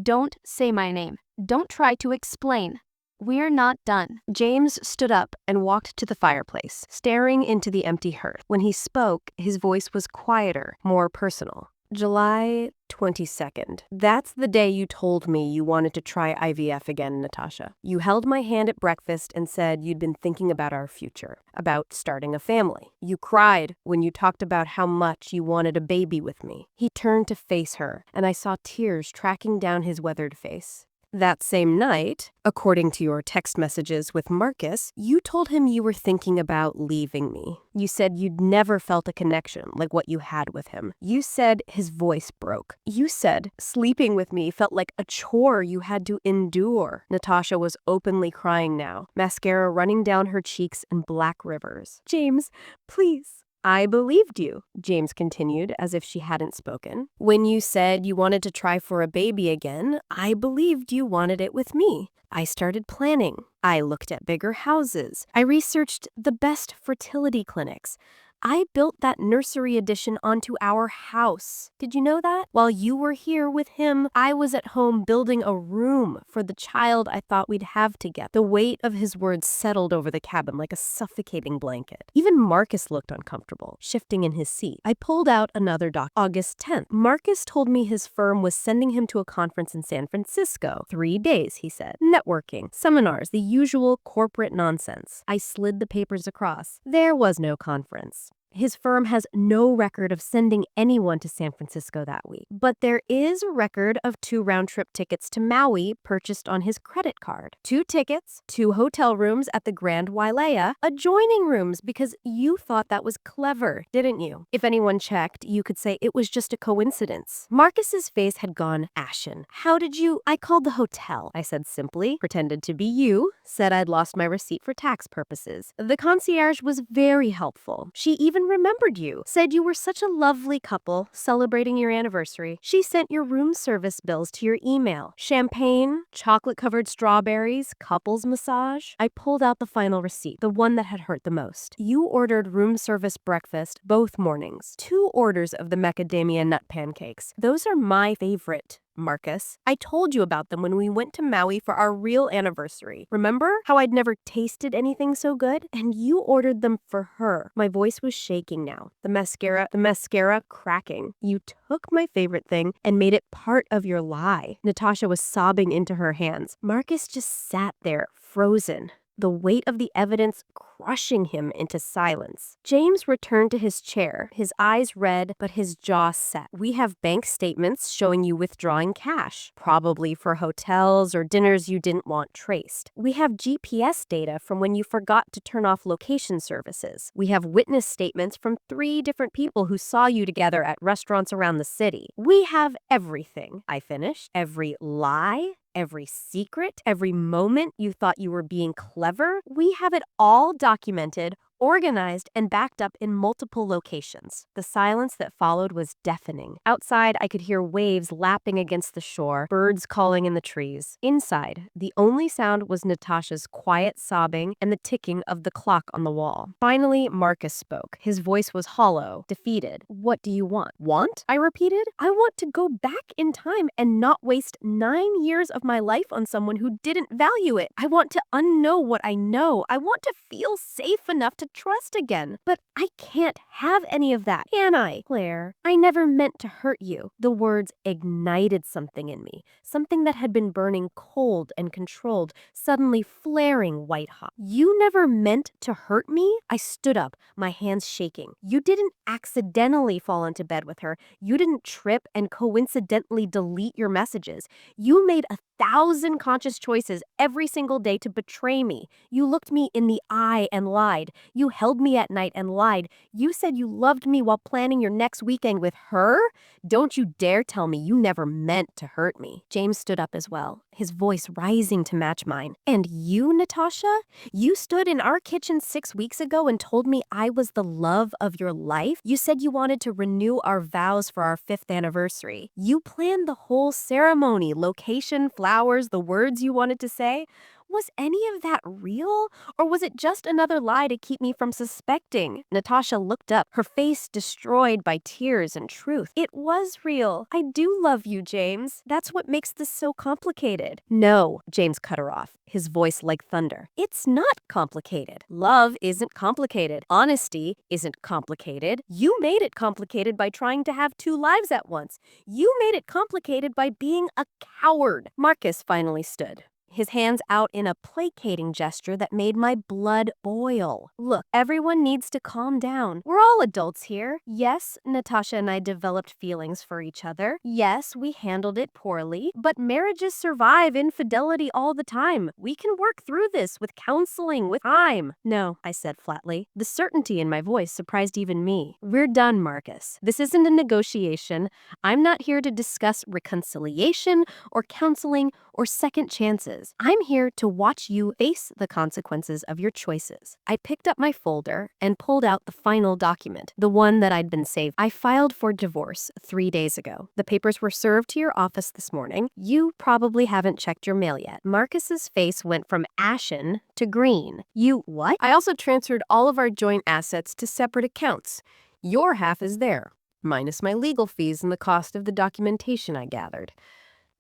Don't say my name. Don't try to explain. We're not done.
James stood up and walked to the fireplace, staring into the empty hearth. When he spoke, his voice was quieter, more personal. July 22nd. That's the day you told me you wanted to try IVF again, Natasha. You held my hand at breakfast and said you'd been thinking about our future, about starting a family. You cried when you talked about how much you wanted a baby with me. He turned to face her, and I saw tears tracking down his weathered face. That same night, according to your text messages with Marcus, you told him you were thinking about leaving me. You said you'd never felt a connection like what you had with him. You said his voice broke. You said sleeping with me felt like a chore you had to endure. Natasha was openly crying now, mascara running down her cheeks in black rivers. James, please. I believed you, James continued, as if she hadn't spoken. When you said you wanted to try for a baby again, I believed you wanted it with me. I started planning. I looked at bigger houses. I researched the best fertility clinics. I built that nursery addition onto our house. Did you know that? While you were here with him, I was at home building a room for the child I thought we'd have together. The weight of his words settled over the cabin like a suffocating blanket. Even Marcus looked uncomfortable, shifting in his seat. I pulled out another doc. August 10th. Marcus told me his firm was sending him to a conference in San Francisco. 3 days, he said. Networking, seminars, the usual corporate nonsense. I slid the papers across. There was no conference. His firm has no record of sending anyone to San Francisco that week, but there is a record of 2 round-trip tickets to Maui purchased on his credit card. 2 tickets, 2 hotel rooms at the Grand Wailea, adjoining rooms because you thought that was clever, didn't you? If anyone checked, you could say it was just a coincidence. Marcus's face had gone ashen. How did you? I called the hotel, I said simply, pretended to be you, said I'd lost my receipt for tax purposes. The concierge was very helpful. She even remembered you, said you were such a lovely couple celebrating your anniversary. She sent your room service bills to your email. Champagne, chocolate-covered strawberries, couples massage. I pulled out the final receipt, the one that had hurt the most. You ordered room service breakfast both mornings. 2 orders of the macadamia nut pancakes. Those are my favorite. Marcus. I told you about them when we went to Maui for our real anniversary. Remember how I'd never tasted anything so good? And you ordered them for her. My voice was shaking now, the mascara cracking. You took my favorite thing and made it part of your lie. Natasha was sobbing into her hands. Marcus just sat there, frozen, the weight of the evidence crushing him into silence. James returned to his chair, his eyes red, but his jaw set. We have bank statements showing you withdrawing cash, probably for hotels or dinners you didn't want traced. We have GPS data from when you forgot to turn off location services. We have witness statements from 3 different people who saw you together at restaurants around the city. We have everything, I finished. Every lie, every secret, every moment you thought you were being clever. We have it all documented, organized, and backed up in multiple locations. The silence that followed was deafening. Outside, I could hear waves lapping against the shore, birds calling in the trees. Inside, the only sound was Natasha's quiet sobbing and the ticking of the clock on the wall. Finally, Marcus spoke. His voice was hollow, defeated. What do you want? Want? I repeated. I want to go back in time and not waste 9 years of my life on someone who didn't value it. I want to unknow what I know. I want to feel safe enough to trust again. But I can't have any of that, can I? Claire, I never meant to hurt you. The words ignited something in me, something that had been burning cold and controlled, suddenly flaring white hot. You never meant to hurt me? I stood up, my hands shaking. You didn't accidentally fall into bed with her. You didn't trip and coincidentally delete your messages. You made 1,000 conscious choices every single day to betray me. You looked me in the eye and lied. You held me at night and lied. You said you loved me while planning your next weekend with her? Don't you dare tell me you never meant to hurt me. James stood up as well, his voice rising to match mine. And you, Natasha? You stood in our kitchen 6 weeks ago and told me I was the love of your life? You said you wanted to renew our vows for our 5th anniversary. You planned the whole ceremony, location, flowers, the words you wanted to say. Was any of that real? Or was it just another lie to keep me from suspecting? Natasha looked up, her face destroyed by tears and truth. It was real. I do love you, James. That's what makes this so complicated. No, James cut her off, his voice like thunder. It's not complicated. Love isn't complicated. Honesty isn't complicated. You made it complicated by trying to have 2 lives at once. You made it complicated by being a coward. Marcus finally stood, his hands out in a placating gesture that made my blood boil. Look, everyone needs to calm down. We're all adults here. Yes, Natasha and I developed feelings for each other. Yes, we handled it poorly. But marriages survive infidelity all the time. We can work through this with counseling, with time. No, I said flatly. The certainty in my voice surprised even me. We're done, Marcus. This isn't a negotiation. I'm not here to discuss reconciliation or counseling or second chances. I'm here to watch you face the consequences of your choices. I picked up my folder and pulled out the final document, the one that I'd been saved. I filed for divorce 3 days ago. The papers were served to your office this morning. You probably haven't checked your mail yet. Marcus's face went from ashen to green. You what? I also transferred all of our joint assets to separate accounts. Your half is there, minus my legal fees and the cost of the documentation I gathered.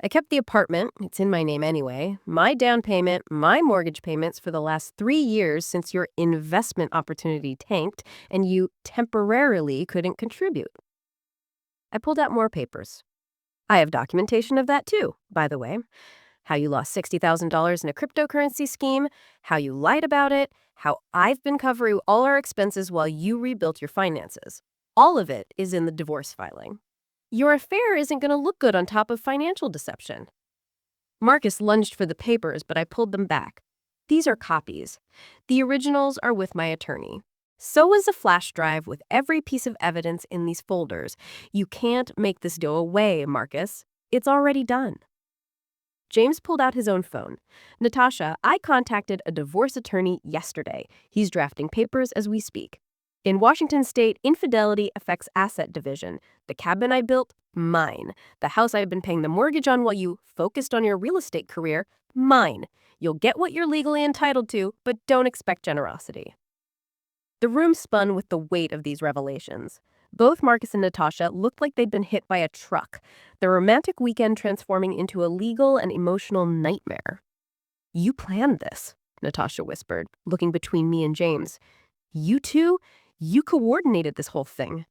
I kept the apartment, it's in my name anyway, my down payment, my mortgage payments for the last 3 years since your investment opportunity tanked and you temporarily couldn't contribute. I pulled out more papers. I have documentation of that too, by the way. How you lost $60,000 in a cryptocurrency scheme, how you lied about it, how I've been covering all our expenses while you rebuilt your finances. All of it is in the divorce filing. Your affair isn't going to look good on top of financial deception. Marcus lunged for the papers, but I pulled them back. These are copies. The originals are with my attorney. So is a flash drive with every piece of evidence in these folders. You can't make this go away, Marcus. It's already done. James pulled out his own phone. Natasha, I contacted a divorce attorney yesterday. He's drafting papers as we speak. In Washington state, infidelity affects asset division. The cabin I built, mine. The house I've been paying the mortgage on while you focused on your real estate career, mine. You'll get what you're legally entitled to, but don't expect generosity. The room spun with the weight of these revelations. Both Marcus and Natasha looked like they'd been hit by a truck, their romantic weekend transforming into a legal and emotional nightmare. You planned this, Natasha whispered, looking between me and James. You two? You coordinated this whole thing.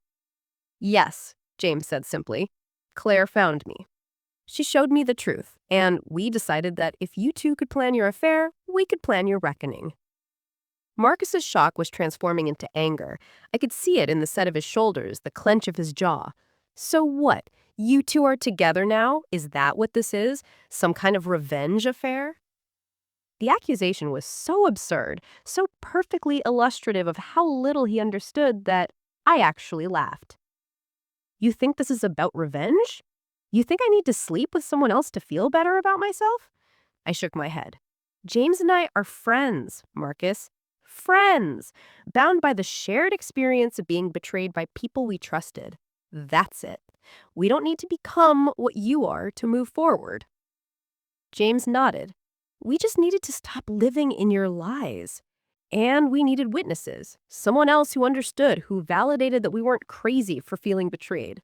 Yes, James said simply. Claire found me. She showed me the truth, and we decided that if you two could plan your affair, we could plan your reckoning. Marcus's shock was transforming into anger. I could see it in the set of his shoulders, the clench of his jaw. So what? You two are together now? Is that what this is? Some kind of revenge affair? The accusation was so absurd, so perfectly illustrative of how little he understood that I actually laughed. You think this is about revenge? You think I need to sleep with someone else to feel better about myself? I shook my head. James and I are friends, Marcus. Friends, bound by the shared experience of being betrayed by people we trusted. That's it. We don't need to become what you are to move forward. James nodded. We just needed to stop living in your lies. And we needed witnesses, someone else who understood, who validated that we weren't crazy for feeling betrayed.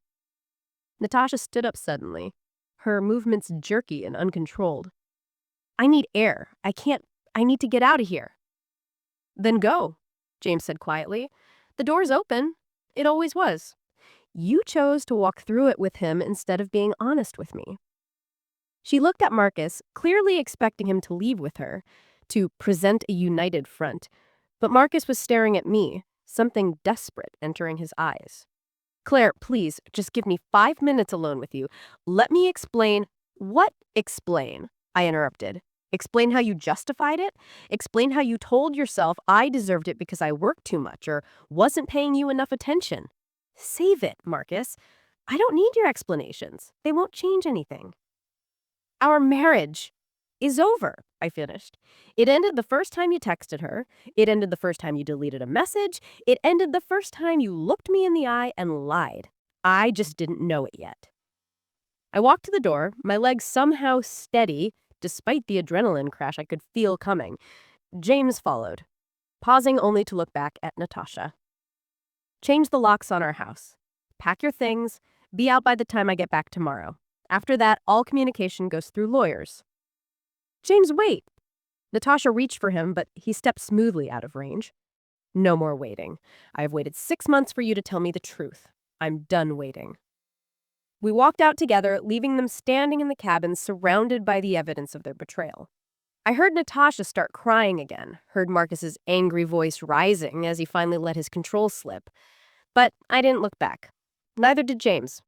Natasha stood up suddenly, her movements jerky and uncontrolled. I need air. I need to get out of here. Then go, James said quietly. The door's open. It always was. You chose to walk through it with him instead of being honest with me. She looked at Marcus, clearly expecting him to leave with her, to present a united front. But Marcus was staring at me, something desperate entering his eyes. Claire, please, just give me 5 minutes alone with you. Let me explain. What explain? I interrupted. Explain how you justified it? Explain how you told yourself I deserved it because I worked too much or wasn't paying you enough attention. Save it, Marcus. I don't need your explanations. They won't change anything. Our marriage is over, I finished. It ended the first time you texted her. It ended the first time you deleted a message. It ended the first time you looked me in the eye and lied. I just didn't know it yet. I walked to the door, my legs somehow steady, despite the adrenaline crash I could feel coming. James followed, pausing only to look back at Natasha. Change the locks on our house. Pack your things. Be out by the time I get back tomorrow. After that, all communication goes through lawyers. James, wait. Natasha reached for him, but he stepped smoothly out of range. No more waiting. I have waited 6 months for you to tell me the truth. I'm done waiting. We walked out together, leaving them standing in the cabin, surrounded by the evidence of their betrayal. I heard Natasha start crying again, heard Marcus's angry voice rising as he finally let his control slip. But I didn't look back. Neither did James.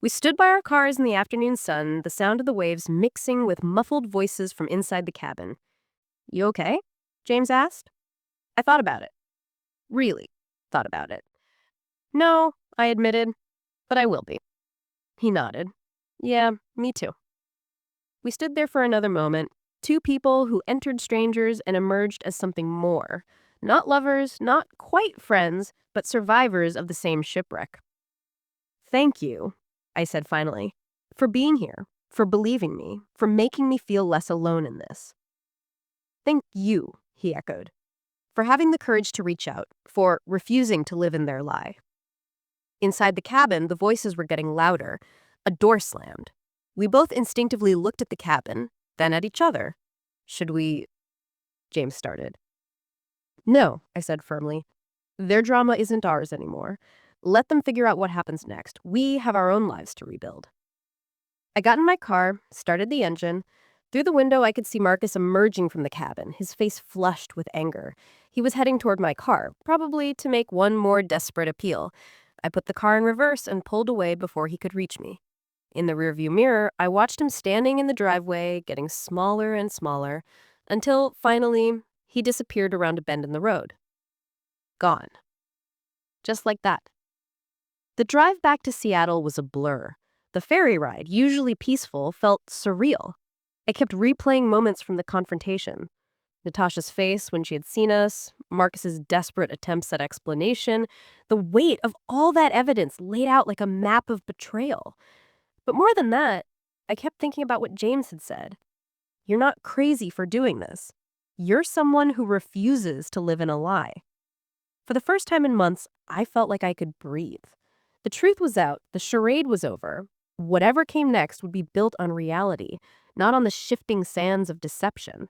We stood by our cars in the afternoon sun, the sound of the waves mixing with muffled voices from inside the cabin. You okay? James asked. I thought about it. Really thought about it. No, I admitted, but I will be. He nodded. Yeah, me too. We stood there for another moment, two people who entered strangers and emerged as something more. Not lovers, not quite friends, but survivors of the same shipwreck. Thank you, I said finally, for being here, for believing me, for making me feel less alone in this. Thank you, he echoed, for having the courage to reach out, for refusing to live in their lie. Inside the cabin, the voices were getting louder. A door slammed. We both instinctively looked at the cabin, then at each other. Should we? James started. No, I said firmly. Their drama isn't ours anymore. Let them figure out what happens next. We have our own lives to rebuild. I got in my car, started the engine. Through the window, I could see Marcus emerging from the cabin, his face flushed with anger. He was heading toward my car, probably to make one more desperate appeal. I put the car in reverse and pulled away before he could reach me. In the rearview mirror, I watched him standing in the driveway, getting smaller and smaller, until, finally, he disappeared around a bend in the road. Gone. Just like that. The drive back to Seattle was a blur. The ferry ride, usually peaceful, felt surreal. I kept replaying moments from the confrontation. Natasha's face when she had seen us, Marcus's desperate attempts at explanation, the weight of all that evidence laid out like a map of betrayal. But more than that, I kept thinking about what James had said. You're not crazy for doing this. You're someone who refuses to live in a lie. For the first time in months, I felt like I could breathe. The truth was out, the charade was over. Whatever came next would be built on reality, not on the shifting sands of deception.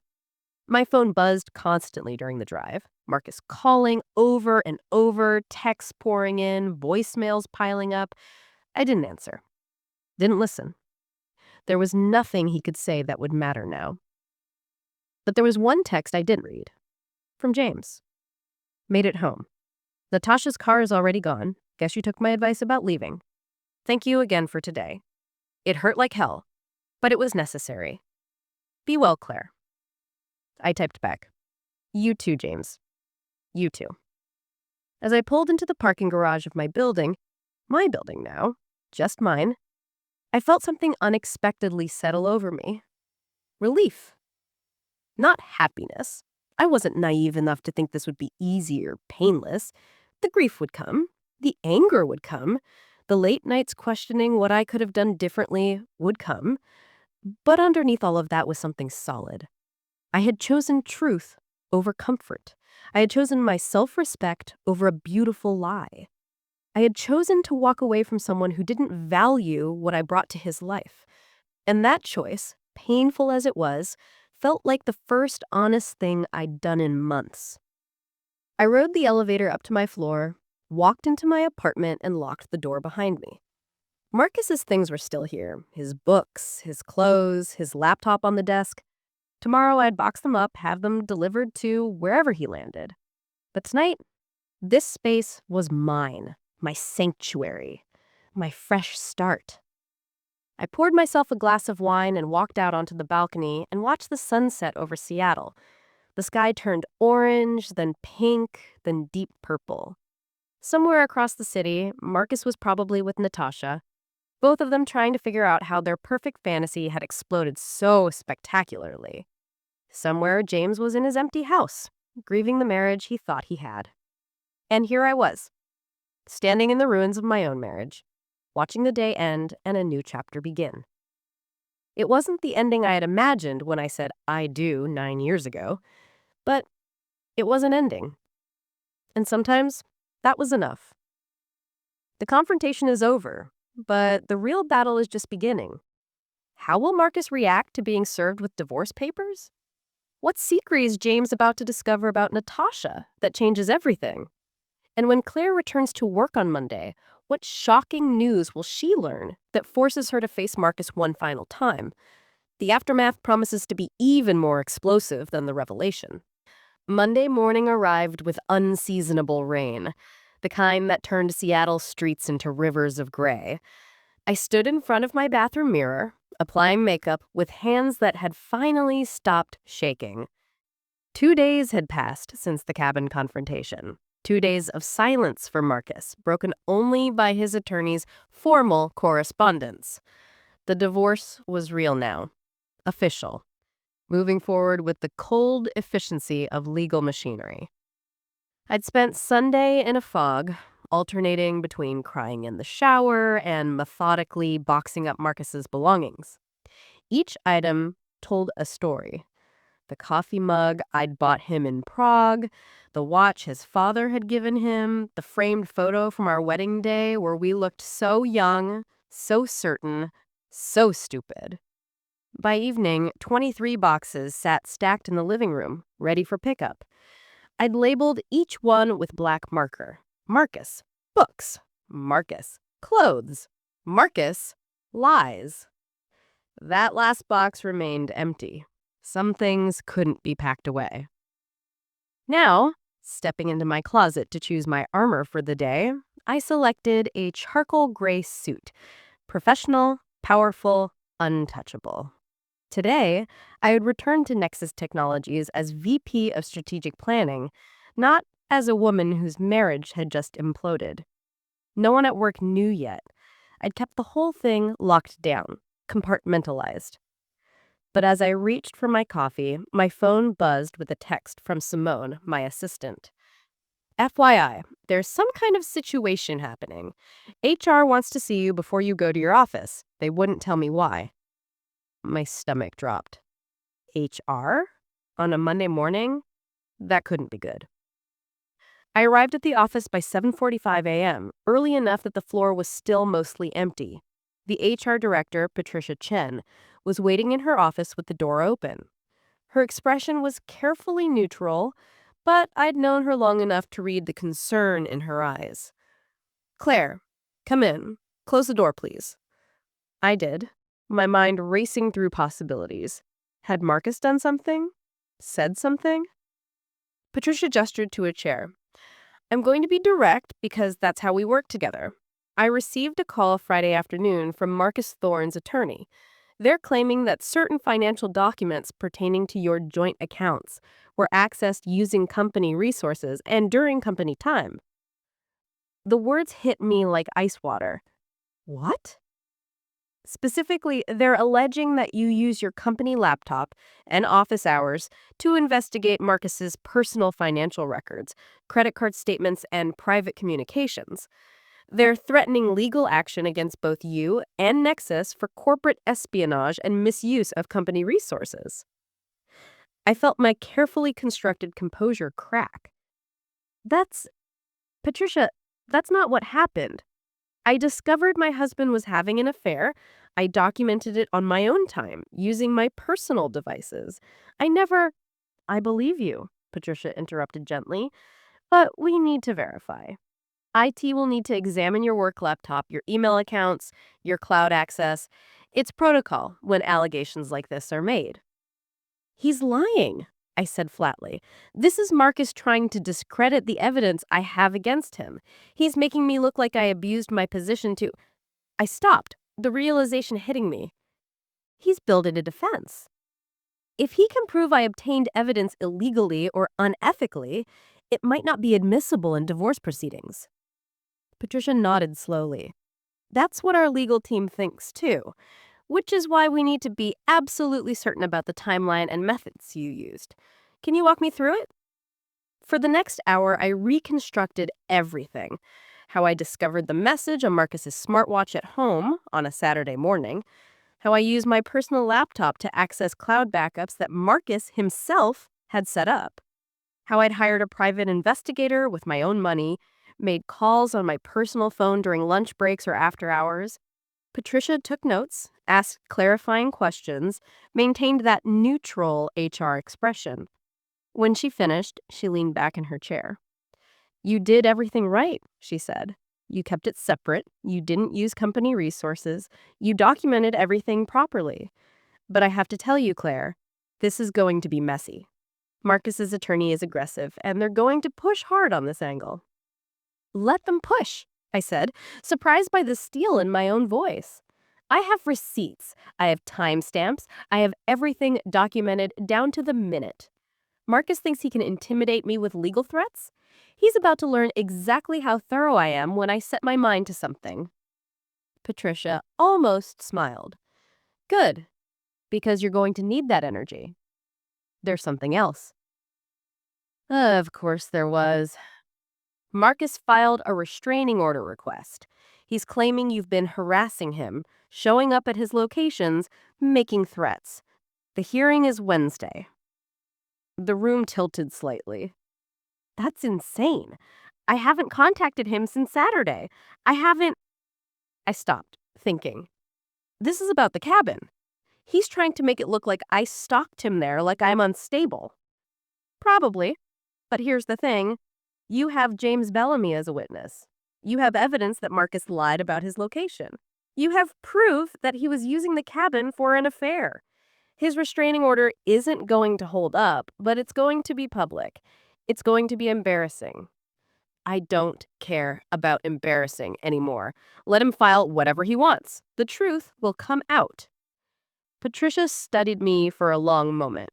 My phone buzzed constantly during the drive. Marcus calling over and over, texts pouring in, voicemails piling up. I didn't answer. Didn't listen. There was nothing he could say that would matter now. But there was one text I didn't read. From James. Made it home. Natasha's car is already gone. Guess you took my advice about leaving. Thank you again for today. It hurt like hell, but it was necessary. Be well, Claire. I typed back. You too, James. You too. As I pulled into the parking garage of my building now, just mine, I felt something unexpectedly settle over me. Relief. Not happiness. I wasn't naive enough to think this would be easy or painless. The grief would come. The anger would come. The late nights questioning what I could have done differently would come. But underneath all of that was something solid. I had chosen truth over comfort. I had chosen my self-respect over a beautiful lie. I had chosen to walk away from someone who didn't value what I brought to his life. And that choice, painful as it was, felt like the first honest thing I'd done in months. I rode the elevator up to my floor, walked into my apartment, and locked the door behind me. Marcus's things were still here. His books, his clothes, his laptop on the desk. Tomorrow I'd box them up, have them delivered to wherever he landed. But tonight, this space was mine, my sanctuary, my fresh start. I poured myself a glass of wine and walked out onto the balcony and watched the sunset over Seattle. The sky turned orange, then pink, then deep purple. Somewhere across the city, Marcus was probably with Natasha, both of them trying to figure out how their perfect fantasy had exploded so spectacularly. Somewhere, James was in his empty house, grieving the marriage he thought he had. And here I was, standing in the ruins of my own marriage, watching the day end and a new chapter begin. It wasn't the ending I had imagined when I said I do 9 years ago, but it was an ending. And sometimes that was enough. The confrontation is over, but the real battle is just beginning. How will Marcus react to being served with divorce papers? What secret is James about to discover about Natasha that changes everything? And when Claire returns to work on Monday, what shocking news will she learn that forces her to face Marcus one final time? The aftermath promises to be even more explosive than the revelation. Monday morning arrived with unseasonable rain, the kind that turned Seattle's streets into rivers of gray. I stood in front of my bathroom mirror, applying makeup with hands that had finally stopped shaking. 2 days had passed since the cabin confrontation. 2 days of silence for Marcus, broken only by his attorney's formal correspondence. The divorce was real now. Official. Moving forward with the cold efficiency of legal machinery. I'd spent Sunday in a fog, alternating between crying in the shower and methodically boxing up Marcus's belongings. Each item told a story. The coffee mug I'd bought him in Prague, the watch his father had given him, the framed photo from our wedding day where we looked so young, so certain, so stupid. By evening, 23 boxes sat stacked in the living room, ready for pickup. I'd labeled each one with black marker. Marcus, books. Marcus, clothes. Marcus, lies. That last box remained empty. Some things couldn't be packed away. Now, stepping into my closet to choose my armor for the day, I selected a charcoal gray suit. Professional, powerful, untouchable. Today, I would return to Nexus Technologies as VP of Strategic Planning, not as a woman whose marriage had just imploded. No one at work knew yet. I'd kept the whole thing locked down, compartmentalized. But as I reached for my coffee, my phone buzzed with a text from Simone, my assistant. FYI, there's some kind of situation happening. HR wants to see you before you go to your office. They wouldn't tell me why. My stomach dropped. HR? On a Monday morning? That couldn't be good. I arrived at the office by 7:45 a.m., early enough that the floor was still mostly empty. The HR director, Patricia Chen, was waiting in her office with the door open. Her expression was carefully neutral, but I'd known her long enough to read the concern in her eyes. "Claire, come in. Close the door, please." I did, my mind racing through possibilities. Had Marcus done something? Said something? Patricia gestured to a chair. "I'm going to be direct because that's how we work together. I received a call Friday afternoon from Marcus Thorne's attorney. They're claiming that certain financial documents pertaining to your joint accounts were accessed using company resources and during company time." The words hit me like ice water. What? Specifically, they're alleging that you use your company laptop and office hours to investigate Marcus's personal financial records, credit card statements, and private communications. They're threatening legal action against both you and Nexus for corporate espionage and misuse of company resources. I felt my carefully constructed composure crack. That's, Patricia, that's not what happened. I discovered my husband was having an affair. I documented it on my own time, using my personal devices. I believe you, Patricia interrupted gently, but we need to verify. IT will need to examine your work laptop, your email accounts, your cloud access. It's protocol when allegations like this are made. "He's lying," I said flatly. "This is Marcus trying to discredit the evidence I have against him. He's making me look like I abused my position to—" I stopped, the realization hitting me. He's building a defense. If he can prove I obtained evidence illegally or unethically, it might not be admissible in divorce proceedings. Patricia nodded slowly. "That's what our legal team thinks too, which is why we need to be absolutely certain about the timeline and methods you used. Can you walk me through it?" For the next hour, I reconstructed everything. How I discovered the message on Marcus's smartwatch at home on a Saturday morning. How I used my personal laptop to access cloud backups that Marcus himself had set up. How I'd hired a private investigator with my own money, made calls on my personal phone during lunch breaks or after hours. Patricia took notes, asked clarifying questions, maintained that neutral HR expression. When she finished, she leaned back in her chair. "You did everything right," she said. "You kept it separate. You didn't use company resources. You documented everything properly. But I have to tell you, Claire, this is going to be messy. Marcus's attorney is aggressive, and they're going to push hard on this angle." "Let them push," I said, surprised by the steel in my own voice. "I have receipts. I have timestamps. I have everything documented down to the minute. Marcus thinks he can intimidate me with legal threats? He's about to learn exactly how thorough I am when I set my mind to something." Patricia almost smiled. "Good, because you're going to need that energy. There's something else." Of course there was. Marcus filed a restraining order request. He's claiming you've been harassing him, showing up at his locations, making threats. The hearing is Wednesday. The room tilted slightly. That's insane. I haven't contacted him since Saturday. I haven't. I stopped, thinking. This is about the cabin. He's trying to make it look like I stalked him there, like I'm unstable. Probably. But here's the thing. You have James Bellamy as a witness. You have evidence that Marcus lied about his location. You have proof that he was using the cabin for an affair. His restraining order isn't going to hold up, but it's going to be public. It's going to be embarrassing. I don't care about embarrassing anymore. Let him file whatever he wants. The truth will come out. Patricia studied me for a long moment.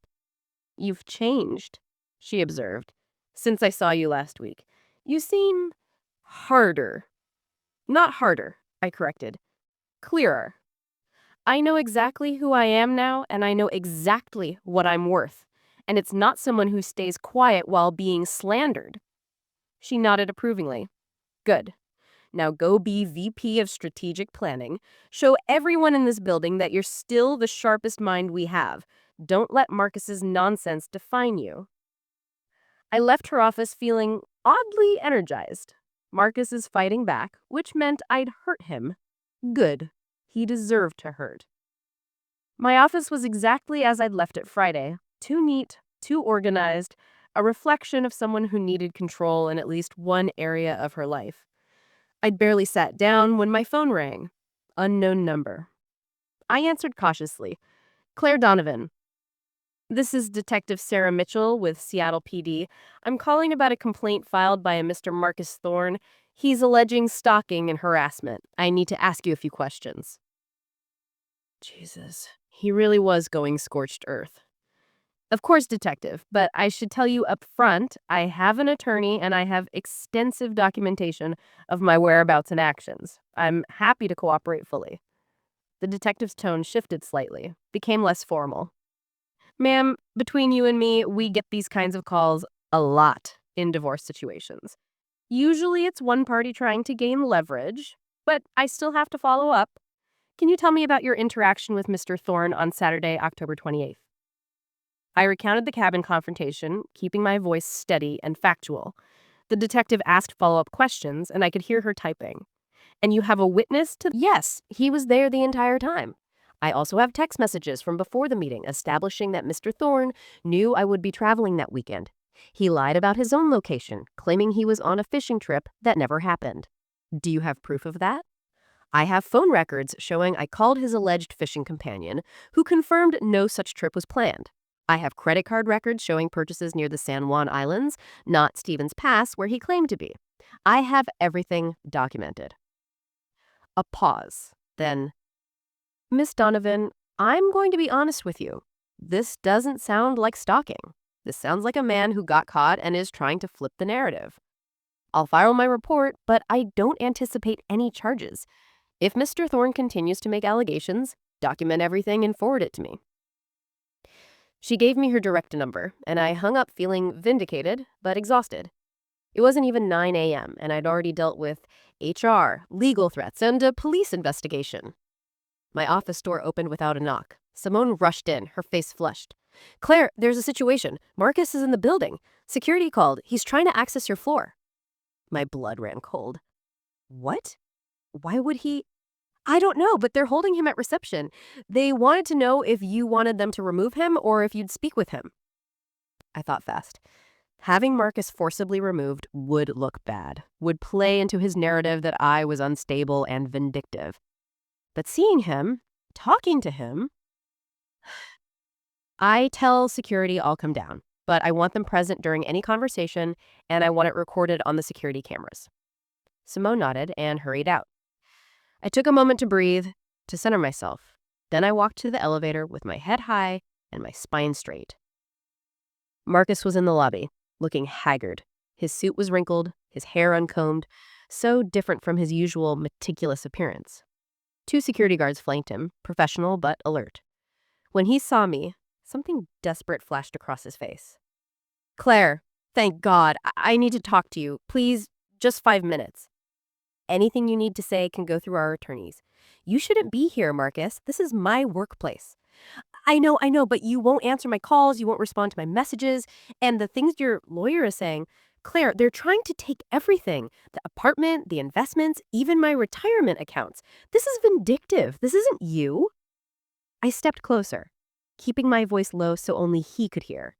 "You've changed," she observed, "since I saw you last week. You seem harder." "Not harder," I corrected. "Clearer. I know exactly who I am now, and I know exactly what I'm worth. And it's not someone who stays quiet while being slandered." She nodded approvingly. "Good. Now go be VP of Strategic Planning. Show everyone in this building that you're still the sharpest mind we have. Don't let Marcus's nonsense define you." I left her office feeling oddly energized. Marcus is fighting back, which meant I'd hurt him. Good. He deserved to hurt. My office was exactly as I'd left it Friday. Too neat, too organized, a reflection of someone who needed control in at least one area of her life. I'd barely sat down when my phone rang. Unknown number. I answered cautiously. Claire Donovan. This is Detective Sarah Mitchell with Seattle PD. I'm calling about a complaint filed by a Mr. Marcus Thorne. He's alleging stalking and harassment. I need to ask you a few questions. Jesus, he really was going scorched earth. Of course, detective, but I should tell you up front, I have an attorney and I have extensive documentation of my whereabouts and actions. I'm happy to cooperate fully. The detective's tone shifted slightly, became less formal. Ma'am, between you and me, we get these kinds of calls a lot in divorce situations. Usually it's one party trying to gain leverage, but I still have to follow up. Can you tell me about your interaction with Mr. Thorne on Saturday, October 28th? I recounted the cabin confrontation, keeping my voice steady and factual. The detective asked follow-up questions, and I could hear her typing. And you have a witness to— Yes, he was there the entire time. I also have text messages from before the meeting establishing that Mr. Thorne knew I would be traveling that weekend. He lied about his own location, claiming he was on a fishing trip that never happened. Do you have proof of that? I have phone records showing I called his alleged fishing companion, who confirmed no such trip was planned. I have credit card records showing purchases near the San Juan Islands, not Stevens Pass, where he claimed to be. I have everything documented. A pause. Then, Miss Donovan, I'm going to be honest with you. This doesn't sound like stalking. This sounds like a man who got caught and is trying to flip the narrative. I'll file my report, but I don't anticipate any charges. If Mr. Thorne continues to make allegations, document everything and forward it to me. She gave me her direct number, and I hung up feeling vindicated, but exhausted. It wasn't even 9 a.m., and I'd already dealt with HR, legal threats, and a police investigation. My office door opened without a knock. Simone rushed in, her face flushed. Claire, there's a situation. Marcus is in the building. Security called. He's trying to access your floor. My blood ran cold. What? Why would he? I don't know, but they're holding him at reception. They wanted to know if you wanted them to remove him or if you'd speak with him. I thought fast. Having Marcus forcibly removed would look bad, would play into his narrative that I was unstable and vindictive. But seeing him, talking to him, I tell security I'll come down, but I want them present during any conversation, and I want it recorded on the security cameras. Simone nodded and hurried out. I took a moment to breathe, to center myself. Then I walked to the elevator with my head high and my spine straight. Marcus was in the lobby, looking haggard. His suit was wrinkled, his hair uncombed, so different from his usual meticulous appearance. 2 security guards flanked him, professional but alert. When he saw me, something desperate flashed across his face. Claire, thank God, I need to talk to you. Please, just 5 minutes. Anything you need to say can go through our attorneys. You shouldn't be here, Marcus. This is my workplace. I know, but you won't answer my calls, you won't respond to my messages, and the things your lawyer is saying, Claire, they're trying to take everything. The apartment, the investments, even my retirement accounts. This is vindictive. This isn't you. I stepped closer, keeping my voice low so only he could hear.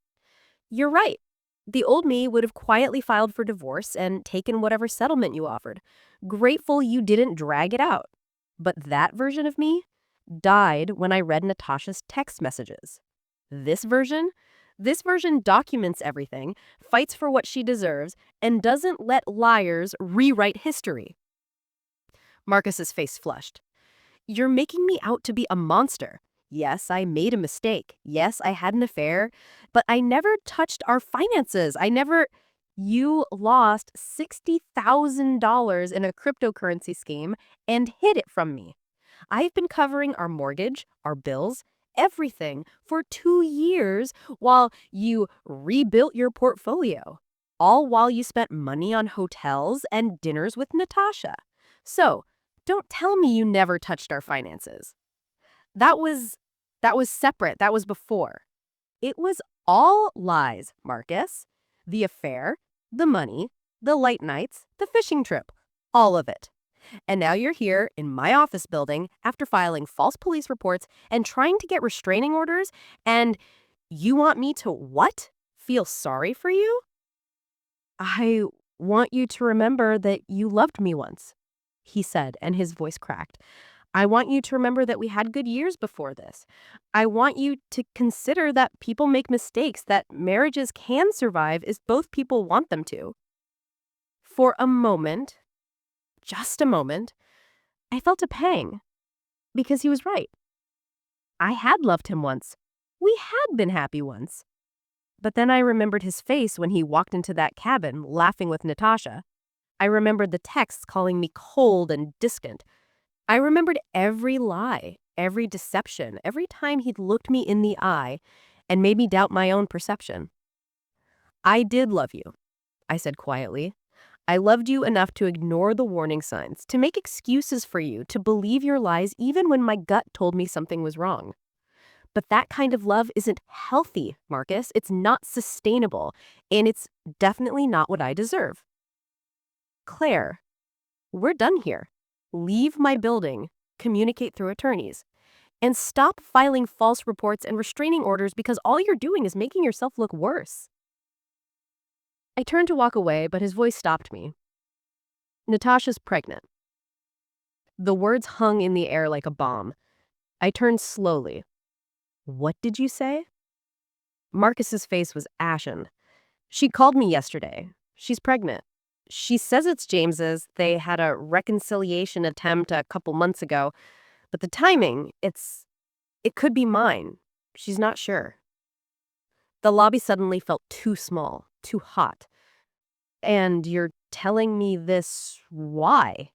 You're right. The old me would have quietly filed for divorce and taken whatever settlement you offered. Grateful you didn't drag it out. But that version of me died when I read Natasha's text messages. This version documents everything, fights for what she deserves, and doesn't let liars rewrite history. Marcus's face flushed. You're making me out to be a monster. Yes, I made a mistake. Yes, I had an affair, but I never touched our finances. You lost $60,000 in a cryptocurrency scheme and hid it from me. I've been covering our mortgage, our bills, everything for 2 years while you rebuilt your portfolio, all while you spent money on hotels and dinners with Natasha. So, don't tell me you never touched our finances. That was separate. That was before. It was all lies, Marcus. The affair, the money, the light nights, the fishing trip, all of it. And now you're here in my office building after filing false police reports and trying to get restraining orders, and you want me to what? Feel sorry for you? I want you to remember that you loved me once, he said, and his voice cracked. I want you to remember that we had good years before this. I want you to consider that people make mistakes, that marriages can survive if both people want them to. For a moment, just a moment, I felt a pang because he was right. I had loved him once. We had been happy once. But then I remembered his face when he walked into that cabin laughing with Natasha. I remembered the texts calling me cold and distant. I remembered every lie, every deception, every time he'd looked me in the eye and made me doubt my own perception. I did love you, I said quietly. I loved you enough to ignore the warning signs, to make excuses for you, to believe your lies even when my gut told me something was wrong. But that kind of love isn't healthy, Marcus. It's not sustainable, and it's definitely not what I deserve. Claire, we're done here. Leave my building, communicate through attorneys, and stop filing false reports and restraining orders because all you're doing is making yourself look worse. I turned to walk away, but his voice stopped me. Natasha's pregnant. The words hung in the air like a bomb. I turned slowly. What did you say? Marcus's face was ashen. She called me yesterday. She's pregnant. She says it's James's. They had a reconciliation attempt a couple months ago, but the timing, it could be mine. She's not sure. The lobby suddenly felt too small, too hot. And you're telling me this why?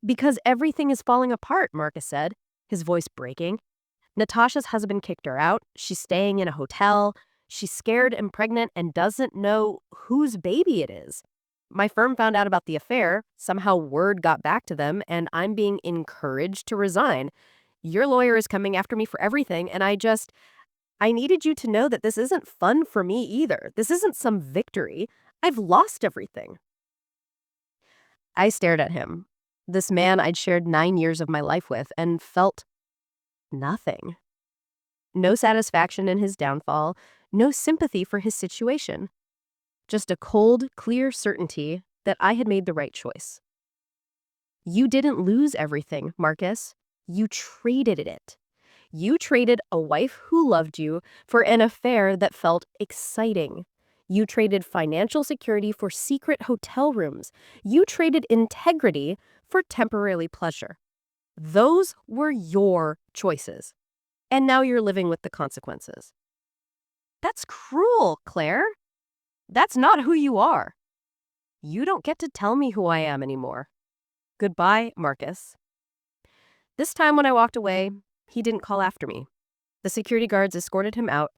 Because everything is falling apart, Marcus said, his voice breaking. Natasha's husband kicked her out. She's staying in a hotel. She's scared and pregnant and doesn't know whose baby it is. My firm found out about the affair. Somehow word got back to them, and I'm being encouraged to resign. Your lawyer is coming after me for everything, and I needed you to know that this isn't fun for me either. This isn't some victory. I've lost everything. I stared at him, this man I'd shared 9 years of my life with, and felt nothing. No satisfaction in his downfall, no sympathy for his situation. Just a cold, clear certainty that I had made the right choice. You didn't lose everything, Marcus. You traded it. You traded a wife who loved you for an affair that felt exciting. You traded financial security for secret hotel rooms. You traded integrity for temporary pleasure. Those were your choices. And now you're living with the consequences. That's cruel, Claire. That's not who you are. You don't get to tell me who I am anymore. Goodbye, Marcus. This time when I walked away, he didn't call after me. The security guards escorted him out,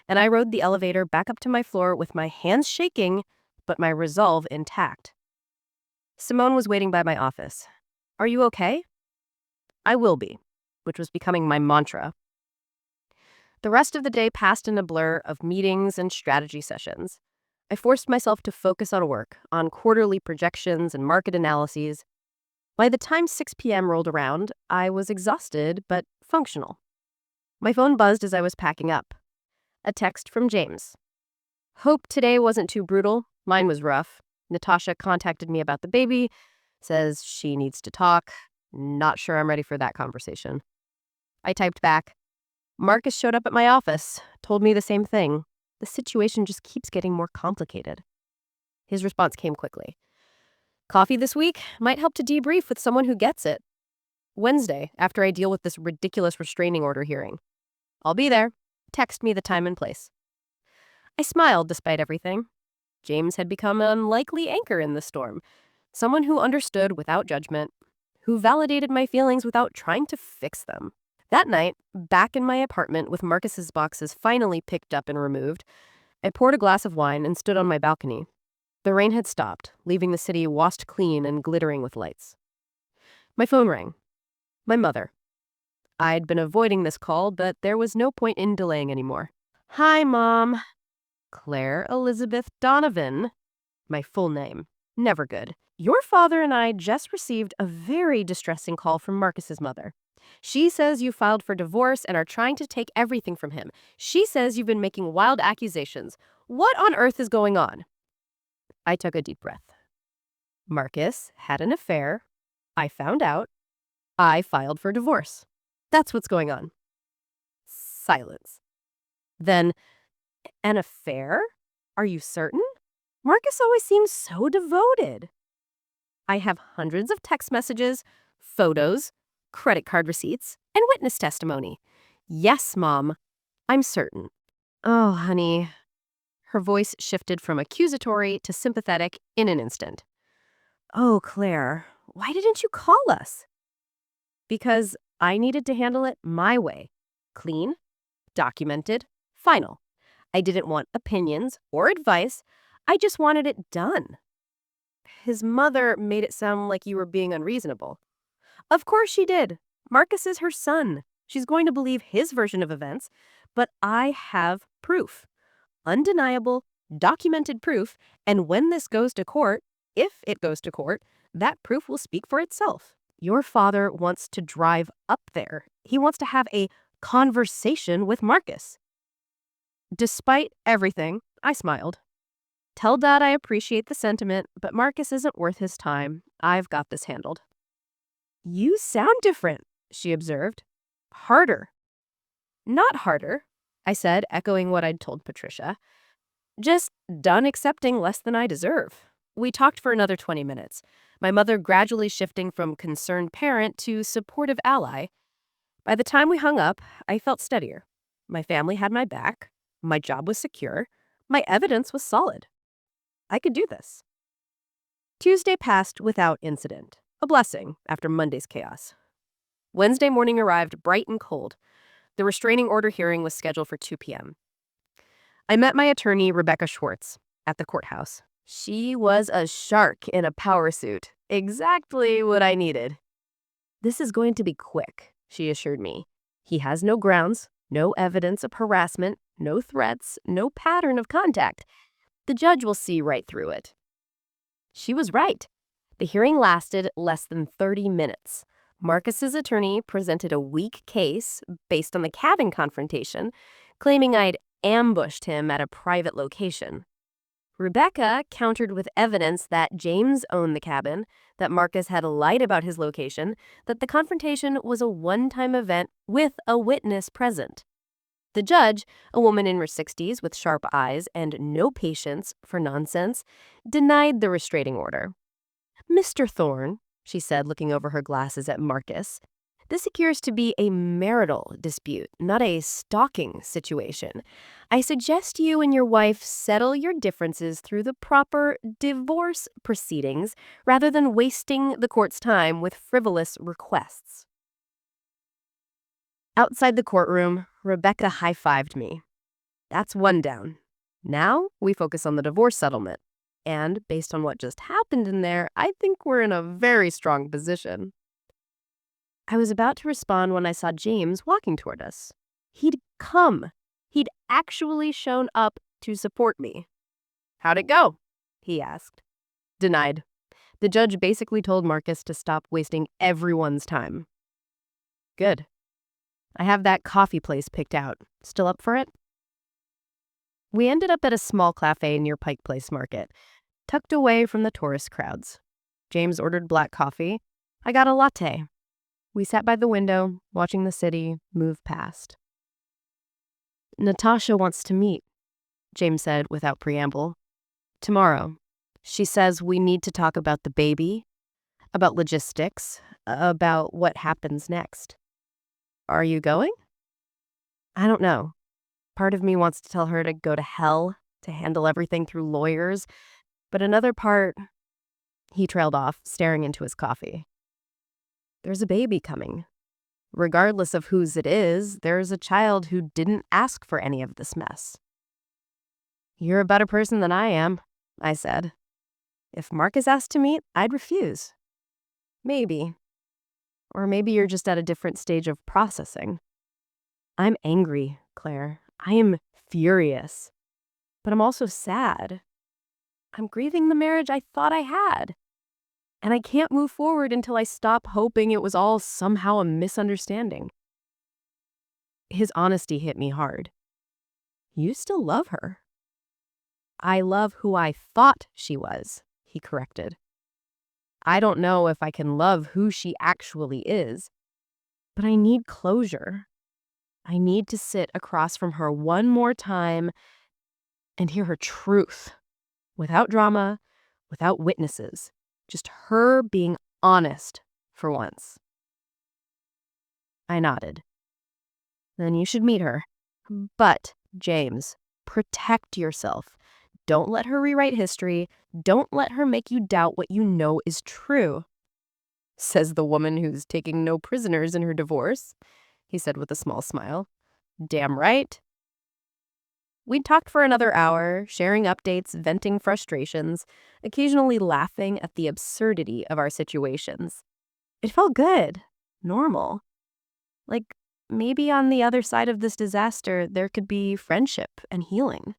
and I rode the elevator back up to my floor with my hands shaking, but my resolve intact. Simone was waiting by my office. Are you okay? I will be, which was becoming my mantra. The rest of the day passed in a blur of meetings and strategy sessions. I forced myself to focus on work, on quarterly projections and market analyses. By the time 6 p.m. rolled around, I was exhausted but functional. My phone buzzed as I was packing up. A text from James. Hope today wasn't too brutal. Mine was rough. Natasha contacted me about the baby, says she needs to talk. Not sure I'm ready for that conversation. I typed back. Marcus showed up at my office, told me the same thing. The situation just keeps getting more complicated. His response came quickly. Coffee this week might help to debrief with someone who gets it. Wednesday, after I deal with this ridiculous restraining order hearing. I'll be there. Text me the time and place. I smiled despite everything. James had become an unlikely anchor in the storm. Someone who understood without judgment, who validated my feelings without trying to fix them. That night, back in my apartment with Marcus's boxes finally picked up and removed, I poured a glass of wine and stood on my balcony. The rain had stopped, leaving the city washed clean and glittering with lights. My phone rang. My mother. I'd been avoiding this call, but there was no point in delaying anymore. Hi, Mom. Claire Elizabeth Donovan. My full name. Never good. Your father and I just received a very distressing call from Marcus's mother. She says you filed for divorce and are trying to take everything from him. She says you've been making wild accusations. What on earth is going on? I took a deep breath. Marcus had an affair. I found out. I filed for divorce. That's what's going on. Silence. Then, an affair? Are you certain? Marcus always seems so devoted. I have hundreds of text messages, photos, credit card receipts, and witness testimony. Yes, Mom, I'm certain. Oh, honey. Her voice shifted from accusatory to sympathetic in an instant. Oh, Claire, why didn't you call us? Because I needed to handle it my way. Clean, documented, final. I didn't want opinions or advice. I just wanted it done. His mother made it sound like you were being unreasonable. Of course she did. Marcus is her son. She's going to believe his version of events. But I have proof. Undeniable, documented proof. And when this goes to court, if it goes to court, that proof will speak for itself. Your father wants to drive up there. He wants to have a conversation with Marcus. Despite everything, I smiled. Tell Dad I appreciate the sentiment, but Marcus isn't worth his time. I've got this handled. You sound different, she observed. Harder. Not harder, I said, echoing what I'd told Patricia. Just done accepting less than I deserve. We talked for another 20 minutes, my mother gradually shifting from concerned parent to supportive ally. By the time we hung up, I felt steadier. My family had my back. My job was secure. My evidence was solid. I could do this. Tuesday passed without incident, a blessing after Monday's chaos. Wednesday morning arrived bright and cold. The restraining order hearing was scheduled for 2 p.m. I met my attorney, Rebecca Schwartz, at the courthouse. She was a shark in a power suit, exactly what I needed. This is going to be quick, she assured me. He has no grounds, no evidence of harassment, no threats, no pattern of contact. The judge will see right through it. She was right. The hearing lasted less than 30 minutes. Marcus's attorney presented a weak case based on the cabin confrontation, claiming I'd ambushed him at a private location. Rebecca countered with evidence that James owned the cabin, that Marcus had lied about his location, that the confrontation was a one-time event with a witness present. The judge, a woman in her 60s with sharp eyes and no patience for nonsense, denied the restraining order. Mr. Thorne, she said, looking over her glasses at Marcus, this appears to be a marital dispute, not a stalking situation. I suggest you and your wife settle your differences through the proper divorce proceedings rather than wasting the court's time with frivolous requests. Outside the courtroom, Rebecca high-fived me. That's one down. Now we focus on the divorce settlement. And based on what just happened in there, I think we're in a very strong position. I was about to respond when I saw James walking toward us. He'd come. He'd actually shown up to support me. How'd it go? He asked. Denied. The judge basically told Marcus to stop wasting everyone's time. Good. I have that coffee place picked out. Still up for it? We ended up at a small cafe near Pike Place Market, tucked away from the tourist crowds. James ordered black coffee. I got a latte. We sat by the window, watching the city move past. Natasha wants to meet, James said without preamble. Tomorrow. She says we need to talk about the baby, about logistics, about what happens next. Are you going? I don't know. Part of me wants to tell her to go to hell, to handle everything through lawyers, but another part... He trailed off, staring into his coffee. There's a baby coming. Regardless of whose it is, there's a child who didn't ask for any of this mess. You're a better person than I am, I said. If Marcus asked to meet, I'd refuse. Maybe. Or maybe you're just at a different stage of processing. I'm angry, Claire. I am furious. But I'm also sad. I'm grieving the marriage I thought I had. And I can't move forward until I stop hoping it was all somehow a misunderstanding. His honesty hit me hard. You still love her. I love who I thought she was, he corrected. I don't know if I can love who she actually is, but I need closure. I need to sit across from her one more time and hear her truth, without drama, without witnesses, just her being honest for once. I nodded. Then you should meet her. But, James, protect yourself. Don't let her rewrite history. Don't let her make you doubt what you know is true. Says the woman who's taking no prisoners in her divorce, he said with a small smile. Damn right. We talked for another hour, sharing updates, venting frustrations, occasionally laughing at the absurdity of our situations. It felt good, normal. Like maybe on the other side of this disaster, there could be friendship and healing.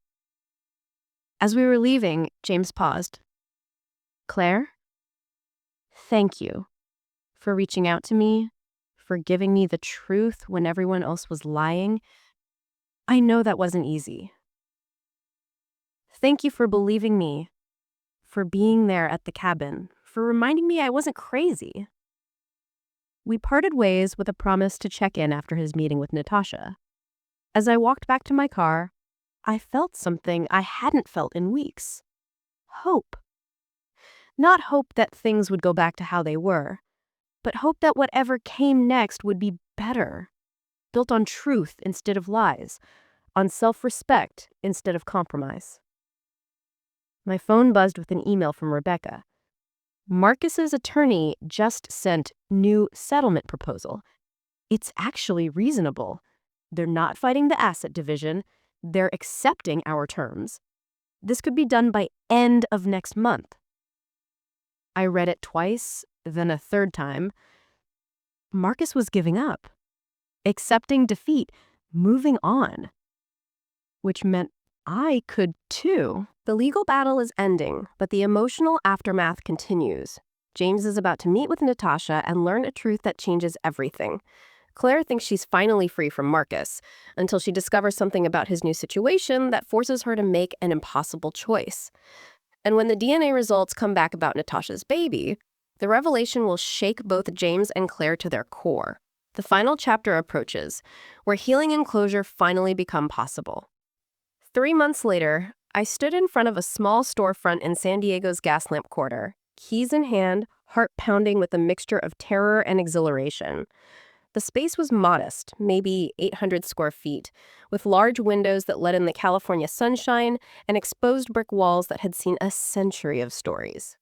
As we were leaving, James paused. Claire, thank you for reaching out to me, for giving me the truth when everyone else was lying. I know that wasn't easy. Thank you for believing me, for being there at the cabin, for reminding me I wasn't crazy. We parted ways with a promise to check in after his meeting with Natasha. As I walked back to my car, I felt something I hadn't felt in weeks. Hope. Not hope that things would go back to how they were, but hope that whatever came next would be better, built on truth instead of lies, on self-respect instead of compromise. My phone buzzed with an email from Rebecca. Marcus's attorney just sent new settlement proposal. It's actually reasonable. They're not fighting the asset division. They're accepting our terms. This could be done by end of next month. I read it twice, then a third time. Marcus was giving up, accepting defeat, moving on. Which meant I could too. The legal battle is ending, but the emotional aftermath continues. James is about to meet with Natasha and learn a truth that changes everything. Claire thinks she's finally free from Marcus, until she discovers something about his new situation that forces her to make an impossible choice. And when the DNA results come back about Natasha's baby, the revelation will shake both James and Claire to their core. The final chapter approaches, where healing and closure finally become possible. 3 months later, I stood in front of a small storefront in San Diego's Gaslamp Quarter, keys in hand, heart pounding with a mixture of terror and exhilaration. The space was modest, maybe 800 square feet, with large windows that let in the California sunshine and exposed brick walls that had seen a century of stories.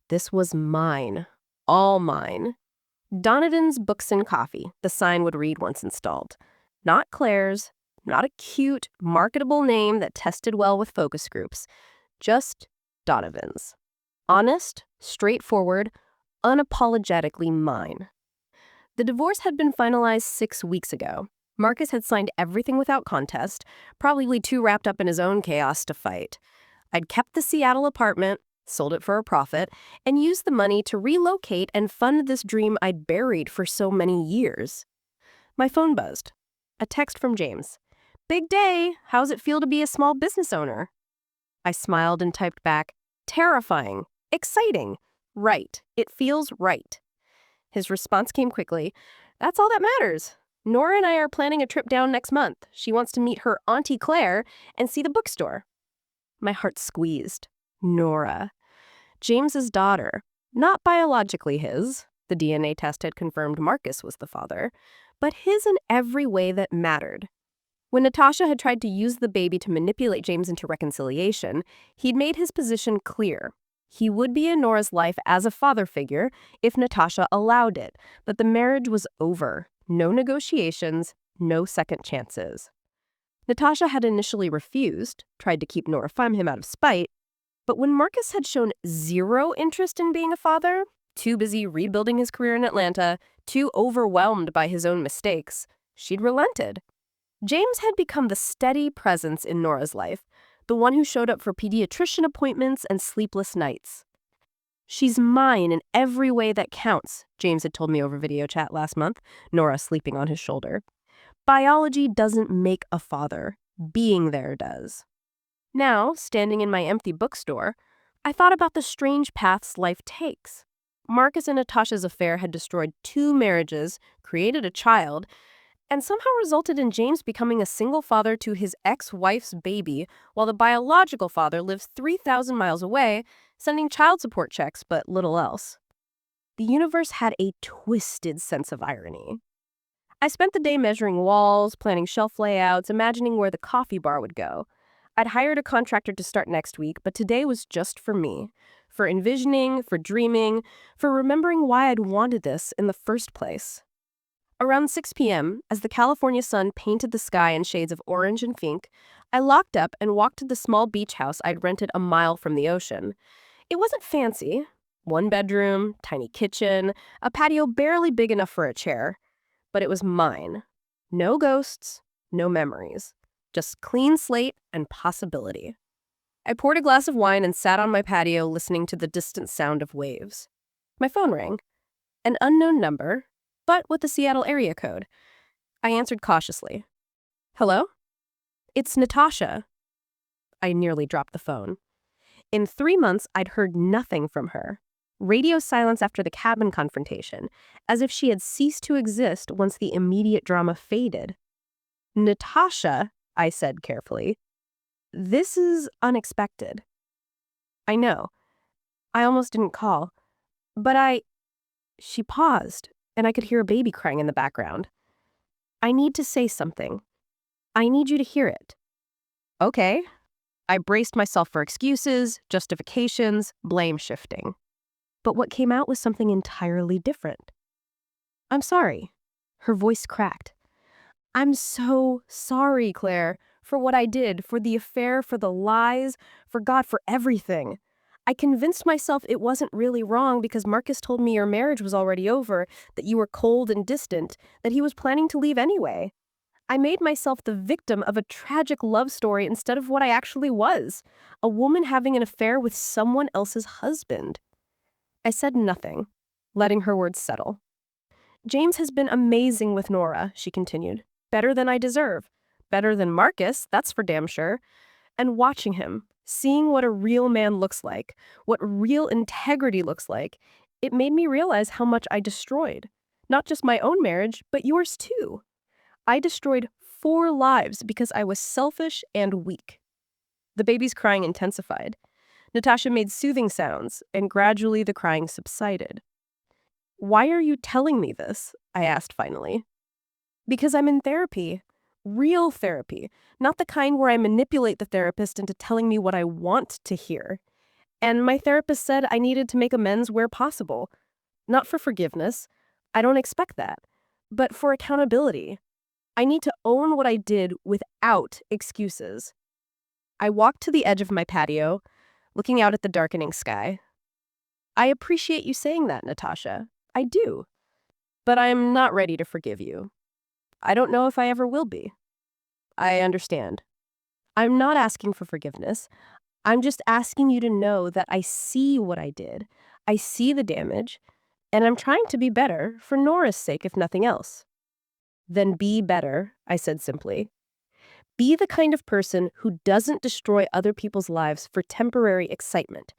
This was mine, all mine. Donovan's Books and Coffee, the sign would read once installed. Not Claire's, not a cute, marketable name that tested well with focus groups. Just Donovan's. Honest, straightforward, unapologetically mine. The divorce had been finalized 6 weeks ago. Marcus had signed everything without contest, probably too wrapped up in his own chaos to fight. I'd kept the Seattle apartment, sold it for a profit, and used the money to relocate and fund this dream I'd buried for so many years. My phone buzzed. A text from James. Big day. How's it feel to be a small business owner? I smiled and typed back, terrifying, exciting, right. It feels right. His response came quickly. That's all that matters. Nora and I are planning a trip down next month. She wants to meet her Auntie Claire and see the bookstore. My heart squeezed. Nora. James's daughter. Not biologically his. The DNA test had confirmed Marcus was the father. But his in every way that mattered. When Natasha had tried to use the baby to manipulate James into reconciliation, he'd made his position clear. He would be in Nora's life as a father figure if Natasha allowed it, but the marriage was over. No negotiations, no second chances. Natasha had initially refused, tried to keep Nora from him out of spite, but when Marcus had shown zero interest in being a father, too busy rebuilding his career in Atlanta, too overwhelmed by his own mistakes, she'd relented. James had become the steady presence in Nora's life, the one who showed up for pediatrician appointments and sleepless nights. She's mine in every way that counts, James had told me over video chat last month, Nora sleeping on his shoulder. Biology doesn't make a father. Being there does. Now, standing in my empty bookstore, I thought about the strange paths life takes. Marcus and Natasha's affair had destroyed 2 marriages, created a child, and somehow resulted in James becoming a single father to his ex-wife's baby, while the biological father lives 3,000 miles away, sending child support checks but little else. The universe had a twisted sense of irony. I spent the day measuring walls, planning shelf layouts, imagining where the coffee bar would go. I'd hired a contractor to start next week, but today was just for me. For envisioning, for dreaming, for remembering why I'd wanted this in the first place. Around 6 p.m., as the California sun painted the sky in shades of orange and pink, I locked up and walked to the small beach house I'd rented a mile from the ocean. It wasn't fancy. 1 bedroom, tiny kitchen, a patio barely big enough for a chair. But it was mine. No ghosts, no memories. Just clean slate and possibility. I poured a glass of wine and sat on my patio listening to the distant sound of waves. My phone rang. An unknown number, but with the Seattle area code. I answered cautiously. Hello? It's Natasha. I nearly dropped the phone. In 3 months, I'd heard nothing from her. Radio silence after the cabin confrontation, as if she had ceased to exist once the immediate drama faded. Natasha, I said carefully, this is unexpected. I know. I almost didn't call. But She paused, and I could hear a baby crying in the background. I need to say something. I need you to hear it. Okay. I braced myself for excuses, justifications, blame shifting. But what came out was something entirely different. I'm sorry. Her voice cracked. I'm so sorry, Claire, for what I did, for the affair, for the lies, for God, for everything. I convinced myself it wasn't really wrong because Marcus told me your marriage was already over, that you were cold and distant, that he was planning to leave anyway. I made myself the victim of a tragic love story instead of what I actually was, a woman having an affair with someone else's husband. I said nothing, letting her words settle. James has been amazing with Nora, she continued. Better than I deserve. Better than Marcus, that's for damn sure. And watching him, seeing what a real man looks like, what real integrity looks like, it made me realize how much I destroyed. Not just my own marriage, but yours too. I destroyed 4 lives because I was selfish and weak. The baby's crying intensified. Natasha made soothing sounds, and gradually the crying subsided. Why are you telling me this? I asked finally. Because I'm in therapy. Real therapy. Not the kind where I manipulate the therapist into telling me what I want to hear. And my therapist said I needed to make amends where possible. Not for forgiveness. I don't expect that. But for accountability. I need to own what I did without excuses. I walked to the edge of my patio, looking out at the darkening sky. I appreciate you saying that, Natasha. I do. But I'm not ready to forgive you. I don't know if I ever will be. I understand. I'm not asking for forgiveness. I'm just asking you to know that I see what I did. I see the damage, and I'm trying to be better for Nora's sake, if nothing else. Then be better, I said simply. Be the kind of person who doesn't destroy other people's lives for temporary excitement.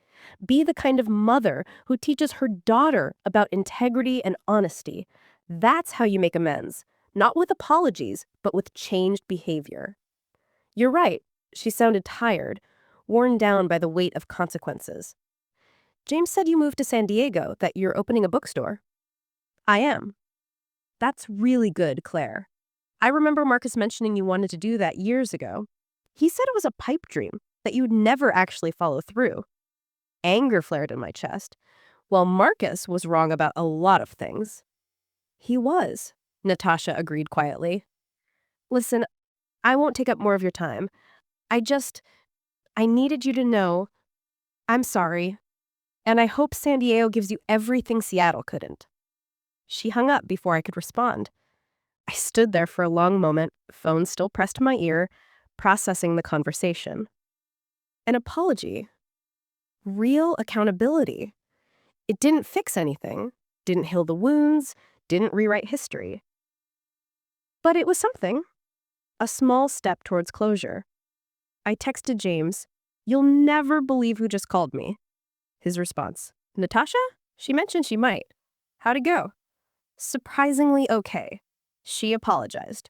Be the kind of mother who teaches her daughter about integrity and honesty. That's how you make amends, not with apologies, but with changed behavior. You're right, she sounded tired, worn down by the weight of consequences. James said you moved to San Diego, that you're opening a bookstore. I am. That's really good, Claire. I remember Marcus mentioning you wanted to do that years ago. He said it was a pipe dream, that you'd never actually follow through. Anger flared in my chest. Well, Marcus was wrong about a lot of things. He was, Natasha agreed quietly. Listen, I won't take up more of your time. I needed you to know I'm sorry, and I hope San Diego gives you everything Seattle couldn't. She hung up before I could respond. I stood there for a long moment, phone still pressed to my ear, processing the conversation. An apology. Real accountability. It didn't fix anything, didn't heal the wounds, didn't rewrite history. But it was something, a small step towards closure. I texted James, "You'll never believe who just called me." His response, "Natasha? She mentioned she might. How'd it go?" "Surprisingly okay. She apologized.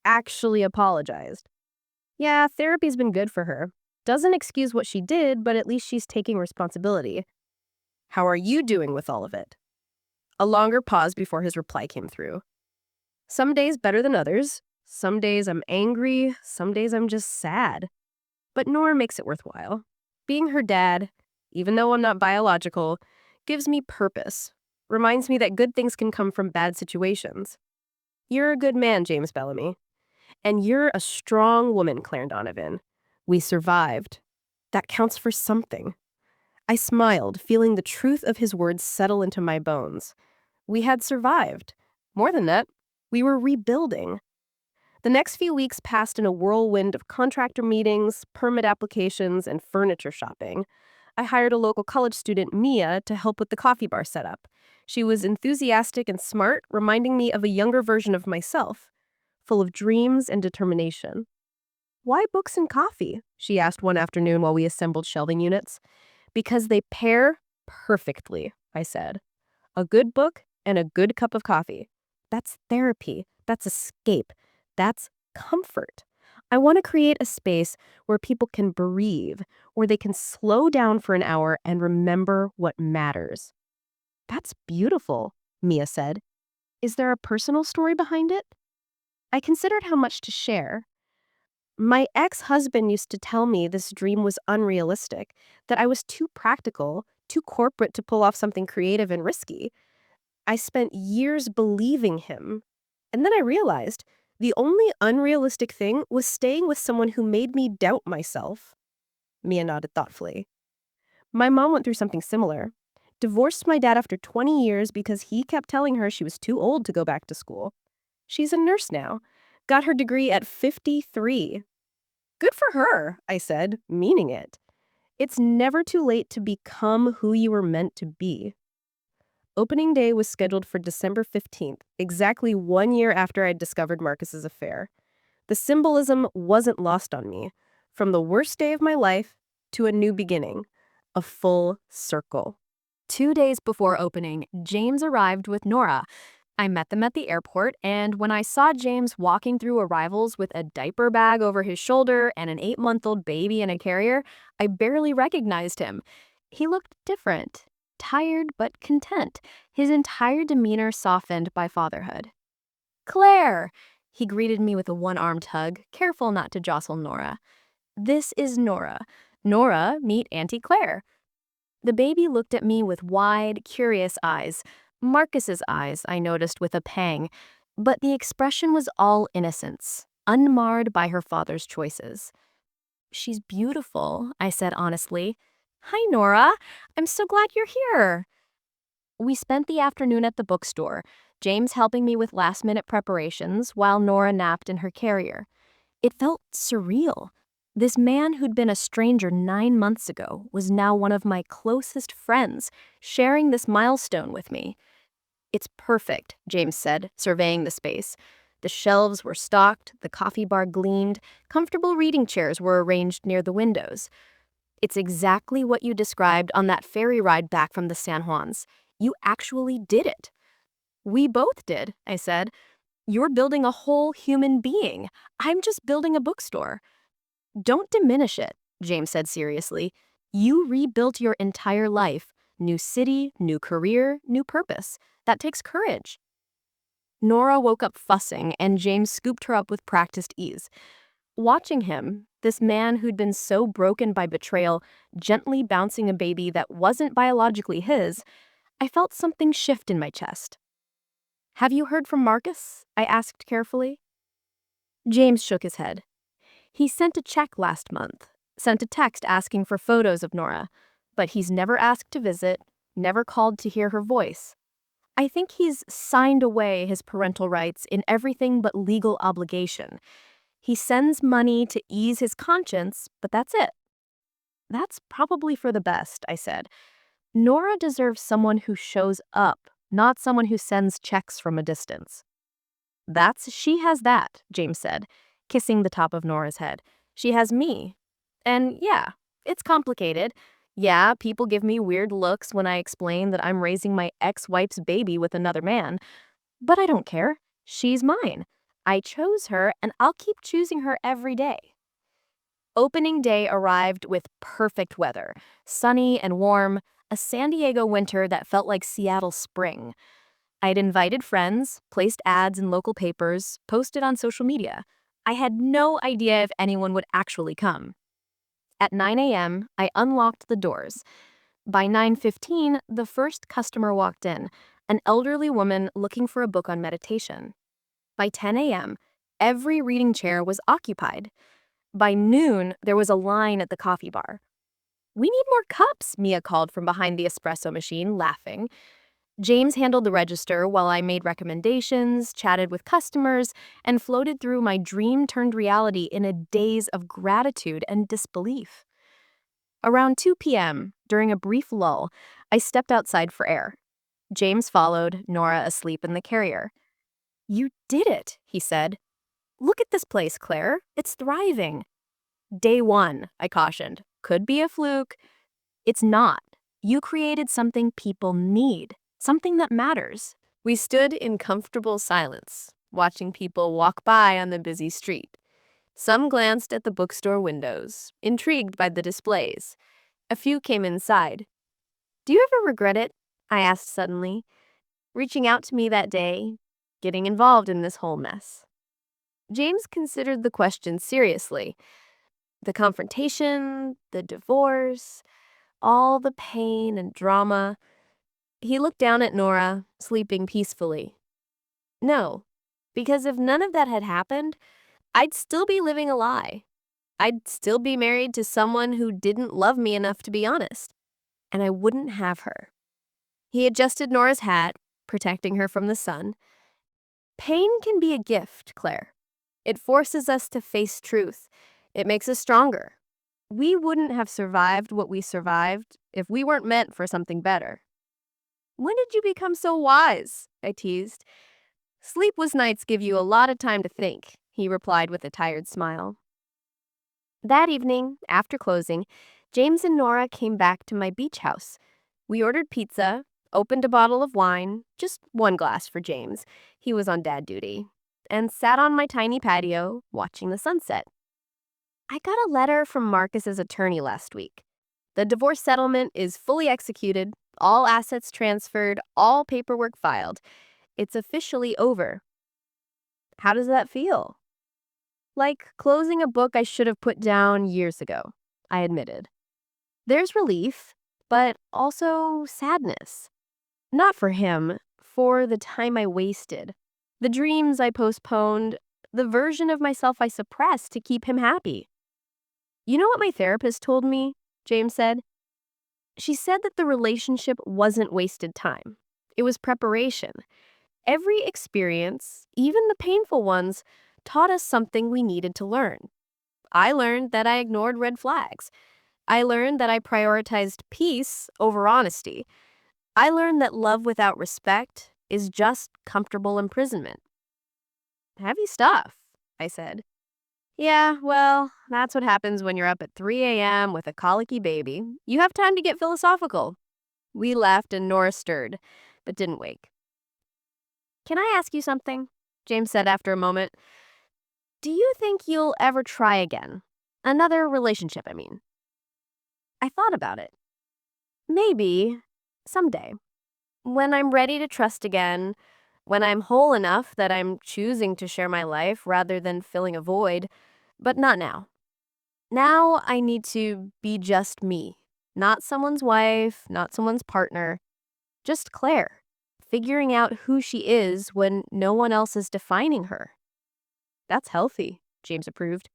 Actually apologized. Yeah, therapy's been good for her. Doesn't excuse what she did, but at least she's taking responsibility." "How are you doing with all of it?" A longer pause before his reply came through. "Some days better than others. Some days I'm angry. Some days I'm just sad. But Nora makes it worthwhile. Being her dad, even though I'm not biological, gives me purpose. Reminds me that good things can come from bad situations. You're a good man, James Bellamy. And you're a strong woman, Claire Donovan. We survived. That counts for something." I smiled, feeling the truth of his words settle into my bones. We had survived. More than that, we were rebuilding. The next few weeks passed in a whirlwind of contractor meetings, permit applications, and furniture shopping. I hired a local college student, Mia, to help with the coffee bar setup. She was enthusiastic and smart, reminding me of a younger version of myself, full of dreams and determination. "Why books and coffee?" she asked one afternoon while we assembled shelving units. "Because they pair perfectly," I said. "A good book and a good cup of coffee. That's therapy. That's escape. That's comfort. I want to create a space where people can breathe, where they can slow down for an hour and remember what matters." "That's beautiful," Mia said. "Is there a personal story behind it?" I considered how much to share. My ex-husband used to tell me this dream was unrealistic, that I was too practical, too corporate to pull off something creative and risky. I spent years believing him. And then I realized the only unrealistic thing was staying with someone who made me doubt myself. Mia nodded thoughtfully. My mom went through something similar. Divorced my dad after 20 years because he kept telling her she was too old to go back to school. She's a nurse now. Got her degree at 53. "Good for her," I said, meaning it. It's never too late to become who you were meant to be. Opening day was scheduled for December 15th, exactly 1 year after I'd discovered Marcus's affair. The symbolism wasn't lost on me. From the worst day of my life to a new beginning. A full circle.
2 days before opening, James arrived with Nora. I met them at the airport, and when I saw James walking through arrivals with a diaper bag over his shoulder and an 8-month-old baby in a carrier, I barely recognized him. He looked different, tired but content, his entire demeanor softened by fatherhood. "Claire!" He greeted me with a one-armed hug, careful not to jostle Nora. "This is Nora. Nora, meet Auntie Claire." The baby looked at me with wide, curious eyes. Marcus's eyes, I noticed with a pang. But the expression was all innocence, unmarred by her father's choices. "She's beautiful," I said honestly. "Hi, Nora. I'm so glad you're here." We spent the afternoon at the bookstore, James helping me with last-minute preparations while Nora napped in her carrier. It felt surreal. This man who'd been a stranger 9 months ago was now one of my closest friends, sharing this milestone with me. "It's perfect," James said, surveying the space. The shelves were stocked, the coffee bar gleamed, comfortable reading chairs were arranged near the windows. "It's exactly what you described on that ferry ride back from the San Juans. You actually did it." "We both did," I said. "You're building a whole human being. I'm just building a bookstore." "Don't diminish it," James said seriously. "You rebuilt your entire life. New city, new career, new purpose. That takes courage." Nora woke up fussing, and James scooped her up with practiced ease. Watching him, this man who'd been so broken by betrayal, gently bouncing a baby that wasn't biologically his, I felt something shift in my chest. "Have you heard from Marcus?" I asked carefully. James shook his head. "He sent a check last month, sent a text asking for photos of Nora, but he's never asked to visit, never called to hear her voice. I think he's signed away his parental rights in everything but legal obligation. He sends money to ease his conscience, but that's it." That's probably for the best, I said. Nora deserves someone who shows up, not someone who sends checks from a distance. She has that, James said, kissing the top of Nora's head. She has me. And yeah, it's complicated. Yeah, people give me weird looks when I explain that I'm raising my ex-wife's baby with another man, but I don't care. She's mine. I chose her, and I'll keep choosing her every day. Opening day arrived with perfect weather, sunny and warm, a San Diego winter that felt like Seattle spring. I'd invited friends, placed ads in local papers, posted on social media. I had no idea if anyone would actually come. At 9 a.m., I unlocked the doors. By 9:15, the first customer walked in, an elderly woman looking for a book on meditation. By 10 a.m., every reading chair was occupied. By noon, there was a line at the coffee bar. "We need more cups," Mia called from behind the espresso machine, laughing. James handled the register while I made recommendations, chatted with customers, and floated through my dream turned reality in a daze of gratitude and disbelief. Around 2 p.m., during a brief lull, I stepped outside for air. James followed, Nora asleep in the carrier. "You did it," he said. "Look at this place, Claire. It's thriving." "Day one," I cautioned. "Could be a fluke." "It's not. You created something people need, something that matters." We stood in comfortable silence, watching people walk by on the busy street. Some glanced at the bookstore windows, intrigued by the displays. A few came inside. "Do you ever regret it?" I asked suddenly. "Reaching out to me that day, getting involved in this whole mess?" James considered the question seriously. The confrontation, the divorce, all the pain and drama. He looked down at Nora, sleeping peacefully. "No, because if none of that had happened, I'd still be living a lie. I'd still be married to someone who didn't love me enough to be honest. And I wouldn't have her." He adjusted Nora's hat, protecting her from the sun. "Pain can be a gift, Claire. It forces us to face truth. It makes us stronger. We wouldn't have survived what we survived if we weren't meant for something better." "When did you become so wise?" I teased. "Sleepless nights give you a lot of time to think," he replied with a tired smile. That evening, after closing, James and Nora came back to my beach house. We ordered pizza, opened a bottle of wine, just one glass for James, he was on dad duty, and sat on my tiny patio watching the sunset. I got a letter from Marcus's attorney last week. The divorce settlement is fully executed, all assets transferred, all paperwork filed. It's officially over. How does that feel? Like closing a book I should have put down years ago, I admitted. There's relief, but also sadness. Not for him, for the time I wasted, the dreams I postponed, the version of myself I suppressed to keep him happy. "You know what my therapist told me?" James said. "She said that the relationship wasn't wasted time. It was preparation. Every experience, even the painful ones, taught us something we needed to learn. I learned that I ignored red flags. I learned that I prioritized peace over honesty. I learned that love without respect is just comfortable imprisonment." "Heavy stuff," I said. "Yeah, well, that's what happens when you're up at 3 a.m. with a colicky baby. You have time to get philosophical." We laughed and Nora stirred, but didn't wake. "Can I ask you something?" James said after a moment. "Do you think you'll ever try again? Another relationship, I mean." I thought about it. Maybe. Someday. When I'm ready to trust again. When I'm whole enough that I'm choosing to share my life rather than filling a void. But not now. Now I need to be just me. Not someone's wife, not someone's partner. Just Claire. Figuring out who she is when no one else is defining her. That's healthy, James approved.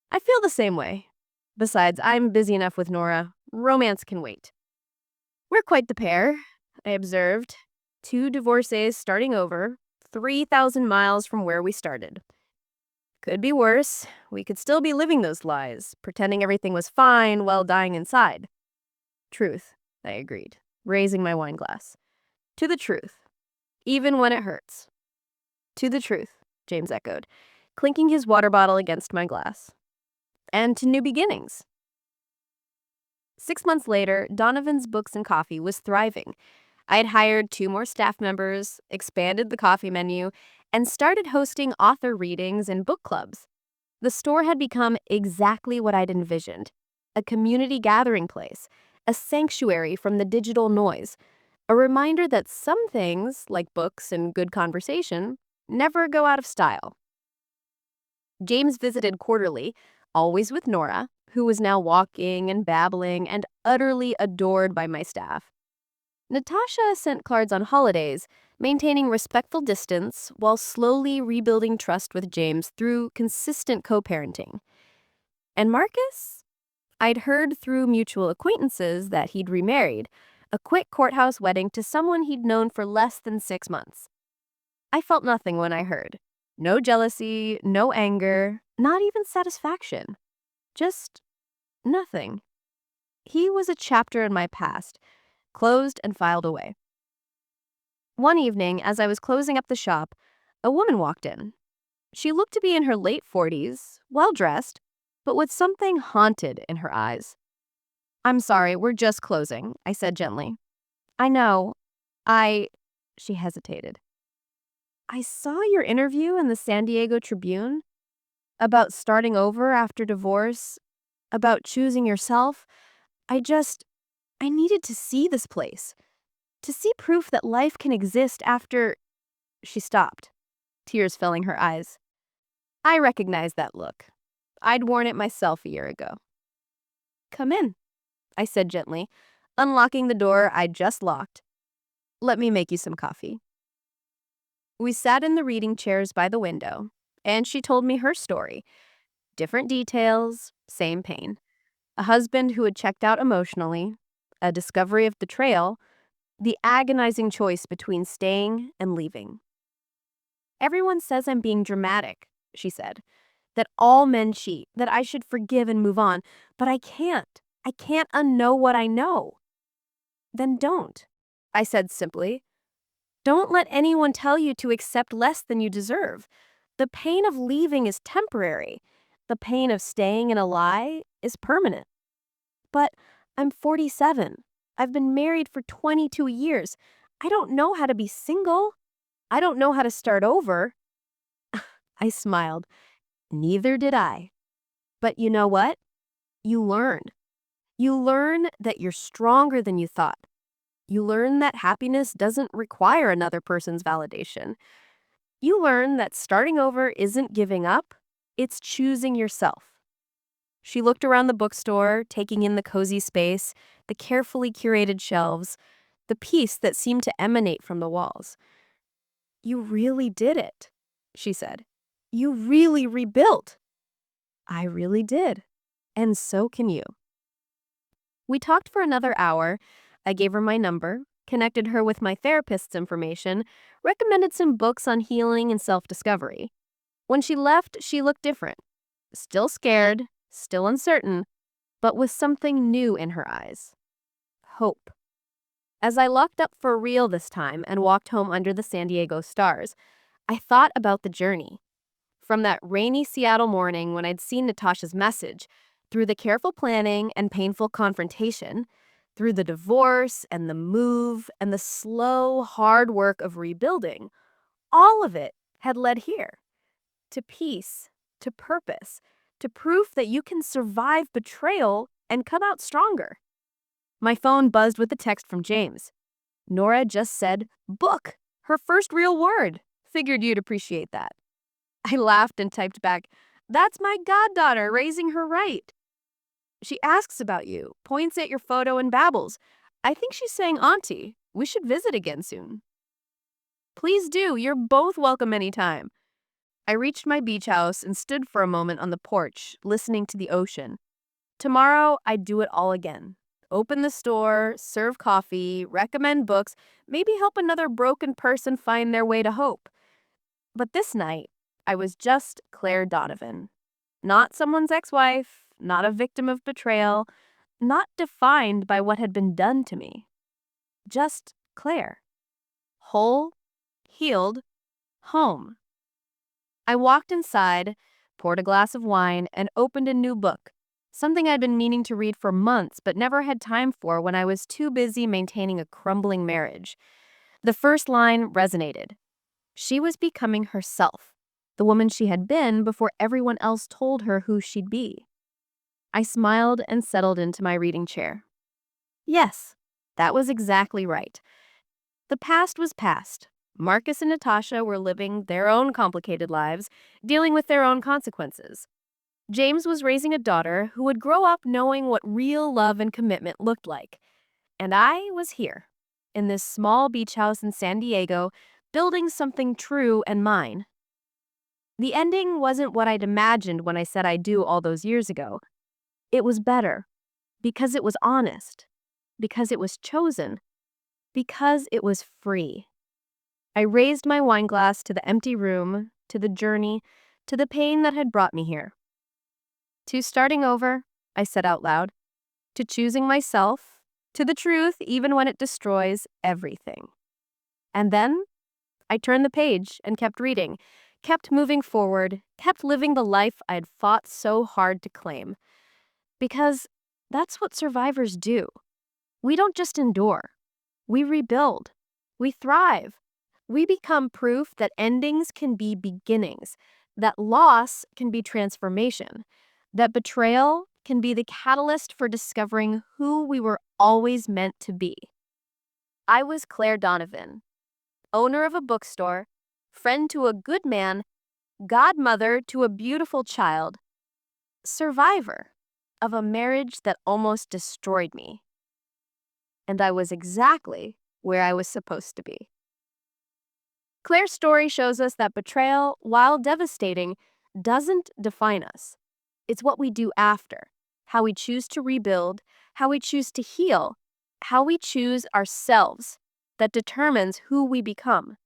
I feel the same way. Besides, I'm busy enough with Nora. Romance can wait. We're quite the pair, I observed. Two divorcees starting over, 3,000 miles from where we started. Could be worse. We could still be living those lies, pretending everything was fine while dying inside. Truth, I agreed, raising my wine glass. To the truth, even when it hurts. To the truth, James echoed, clinking his water bottle against my glass. And to new beginnings. 6 months later, Donovan's Books and Coffee was thriving. I had hired 2 more staff members, expanded the coffee menu, and started hosting author readings and book clubs. The store had become exactly what I'd envisioned, a community gathering place, a sanctuary from the digital noise, a reminder that some things, like books and good conversation, never go out of style. James visited quarterly, always with Nora, who was now walking and babbling and utterly adored by my staff. Natasha sent cards on holidays, maintaining respectful distance while slowly rebuilding trust with James through consistent co-parenting. And Marcus? I'd heard through mutual acquaintances that he'd remarried, a quick courthouse wedding to someone he'd known for less than 6 months. I felt nothing when I heard. No jealousy, no anger, not even satisfaction. Just nothing. He was a chapter in my past, closed and filed away. One evening, as I was closing up the shop, a woman walked in. She looked to be in her late 40s, well-dressed, but with something haunted in her eyes. "I'm sorry, we're just closing," I said gently. "I know. She hesitated. "I saw your interview in the San Diego Tribune about starting over after divorce, about choosing yourself. I needed to see this place, to see proof that life can exist after—" She stopped, tears filling her eyes. I recognized that look. I'd worn it myself a year ago. "Come in," I said gently, unlocking the door I'd just locked. "Let me make you some coffee." We sat in the reading chairs by the window, and she told me her story. Different details, same pain. A husband who had checked out emotionally, a discovery of betrayal, the agonizing choice between staying and leaving. "Everyone says I'm being dramatic," she said, "that all men cheat, that I should forgive and move on, but I can't. I can't unknow what I know." "Then don't," I said simply. "Don't let anyone tell you to accept less than you deserve. The pain of leaving is temporary. The pain of staying in a lie is permanent." "But I'm 47. I've been married for 22 years. I don't know how to be single. I don't know how to start over." I smiled. Neither did I. But you know what? You learn. You learn that you're stronger than you thought. You learn that happiness doesn't require another person's validation. You learn that starting over isn't giving up, it's choosing yourself. She looked around the bookstore, taking in the cozy space, the carefully curated shelves, the peace that seemed to emanate from the walls. "You really did it," she said. "You really rebuilt." I really did. And so can you. We talked for another hour. I gave her my number, connected her with my therapist's information, recommended some books on healing and self-discovery. When she left, she looked different. Still scared, still uncertain, but with something new in her eyes. Hope. As I locked up for real this time and walked home under the San Diego stars, I thought about the journey. From that rainy Seattle morning when I'd seen Natasha's message, through the careful planning and painful confrontation, through the divorce and the move and the slow, hard work of rebuilding, all of it had led here. To peace, to purpose, to proof that you can survive betrayal and come out stronger. My phone buzzed with a text from James. Nora just said, "book," her first real word. Figured you'd appreciate that. I laughed and typed back, "That's my goddaughter raising her right." "She asks about you, points at your photo and babbles. I think she's saying auntie. We should visit again soon." "Please do. You're both welcome anytime." I reached my beach house and stood for a moment on the porch, listening to the ocean. Tomorrow, I'd do it all again. Open the store, serve coffee, recommend books, maybe help another broken person find their way to hope. But this night,
I was just Claire Donovan. Not someone's ex-wife, not a victim of betrayal, not defined by what had been done to me. Just Claire. Whole, healed, home. I walked inside, poured a glass of wine, and opened a new book. Something I'd been meaning to read for months but never had time for when I was too busy maintaining a crumbling marriage. The first line resonated. She was becoming herself, the woman she had been before everyone else told her who she'd be. I smiled and settled into my reading chair. Yes, that was exactly right. The past was past. Marcus and Natasha were living their own complicated lives, dealing with their own consequences. James was raising a daughter who would grow up knowing what real love and commitment looked like. And I was here, in this small beach house in San Diego, building something true and mine. The ending wasn't what I'd imagined when I said I do all those years ago. It was better, because it was honest, because it was chosen, because it was free. I raised my wine glass to the empty room, to the journey, to the pain that had brought me here. To starting over, I said out loud. To choosing myself, to the truth even when it destroys everything. And then I turned the page and kept reading, kept moving forward, kept living the life I'd fought so hard to claim. Because that's what survivors do. We don't just endure. We rebuild. We thrive. We become proof that endings can be beginnings, that loss can be transformation, that betrayal can be the catalyst for discovering who we were always meant to be. I was Claire Donovan, owner of a bookstore, friend to a good man, godmother to a beautiful child, survivor of a marriage that almost destroyed me. And I was exactly where I was supposed to be. Claire's story shows us that betrayal, while devastating, doesn't define us. It's what we do after, how we choose to rebuild, how we choose to heal, how we choose ourselves that determines who we become.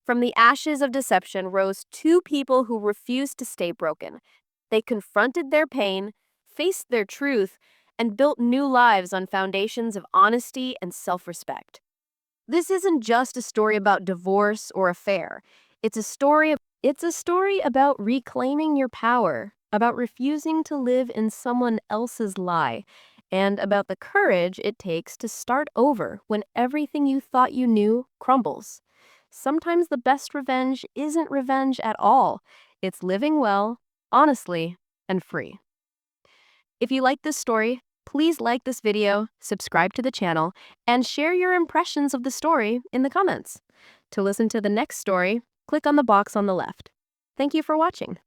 From the ashes of deception rose two people who refused to stay broken. They confronted their pain, faced their truth, and built new lives on foundations of honesty and self-respect. This isn't just a story about divorce or affair. It's a story about reclaiming your power, about refusing to live in someone else's lie, and about the courage it takes to start over when everything you thought you knew crumbles. Sometimes the best revenge isn't revenge at all. It's living well, honestly, and free. If you like this story, please like this video, subscribe to the channel, and share your impressions of the story in the comments. To listen to the next story, click on the box on the left. Thank you for watching.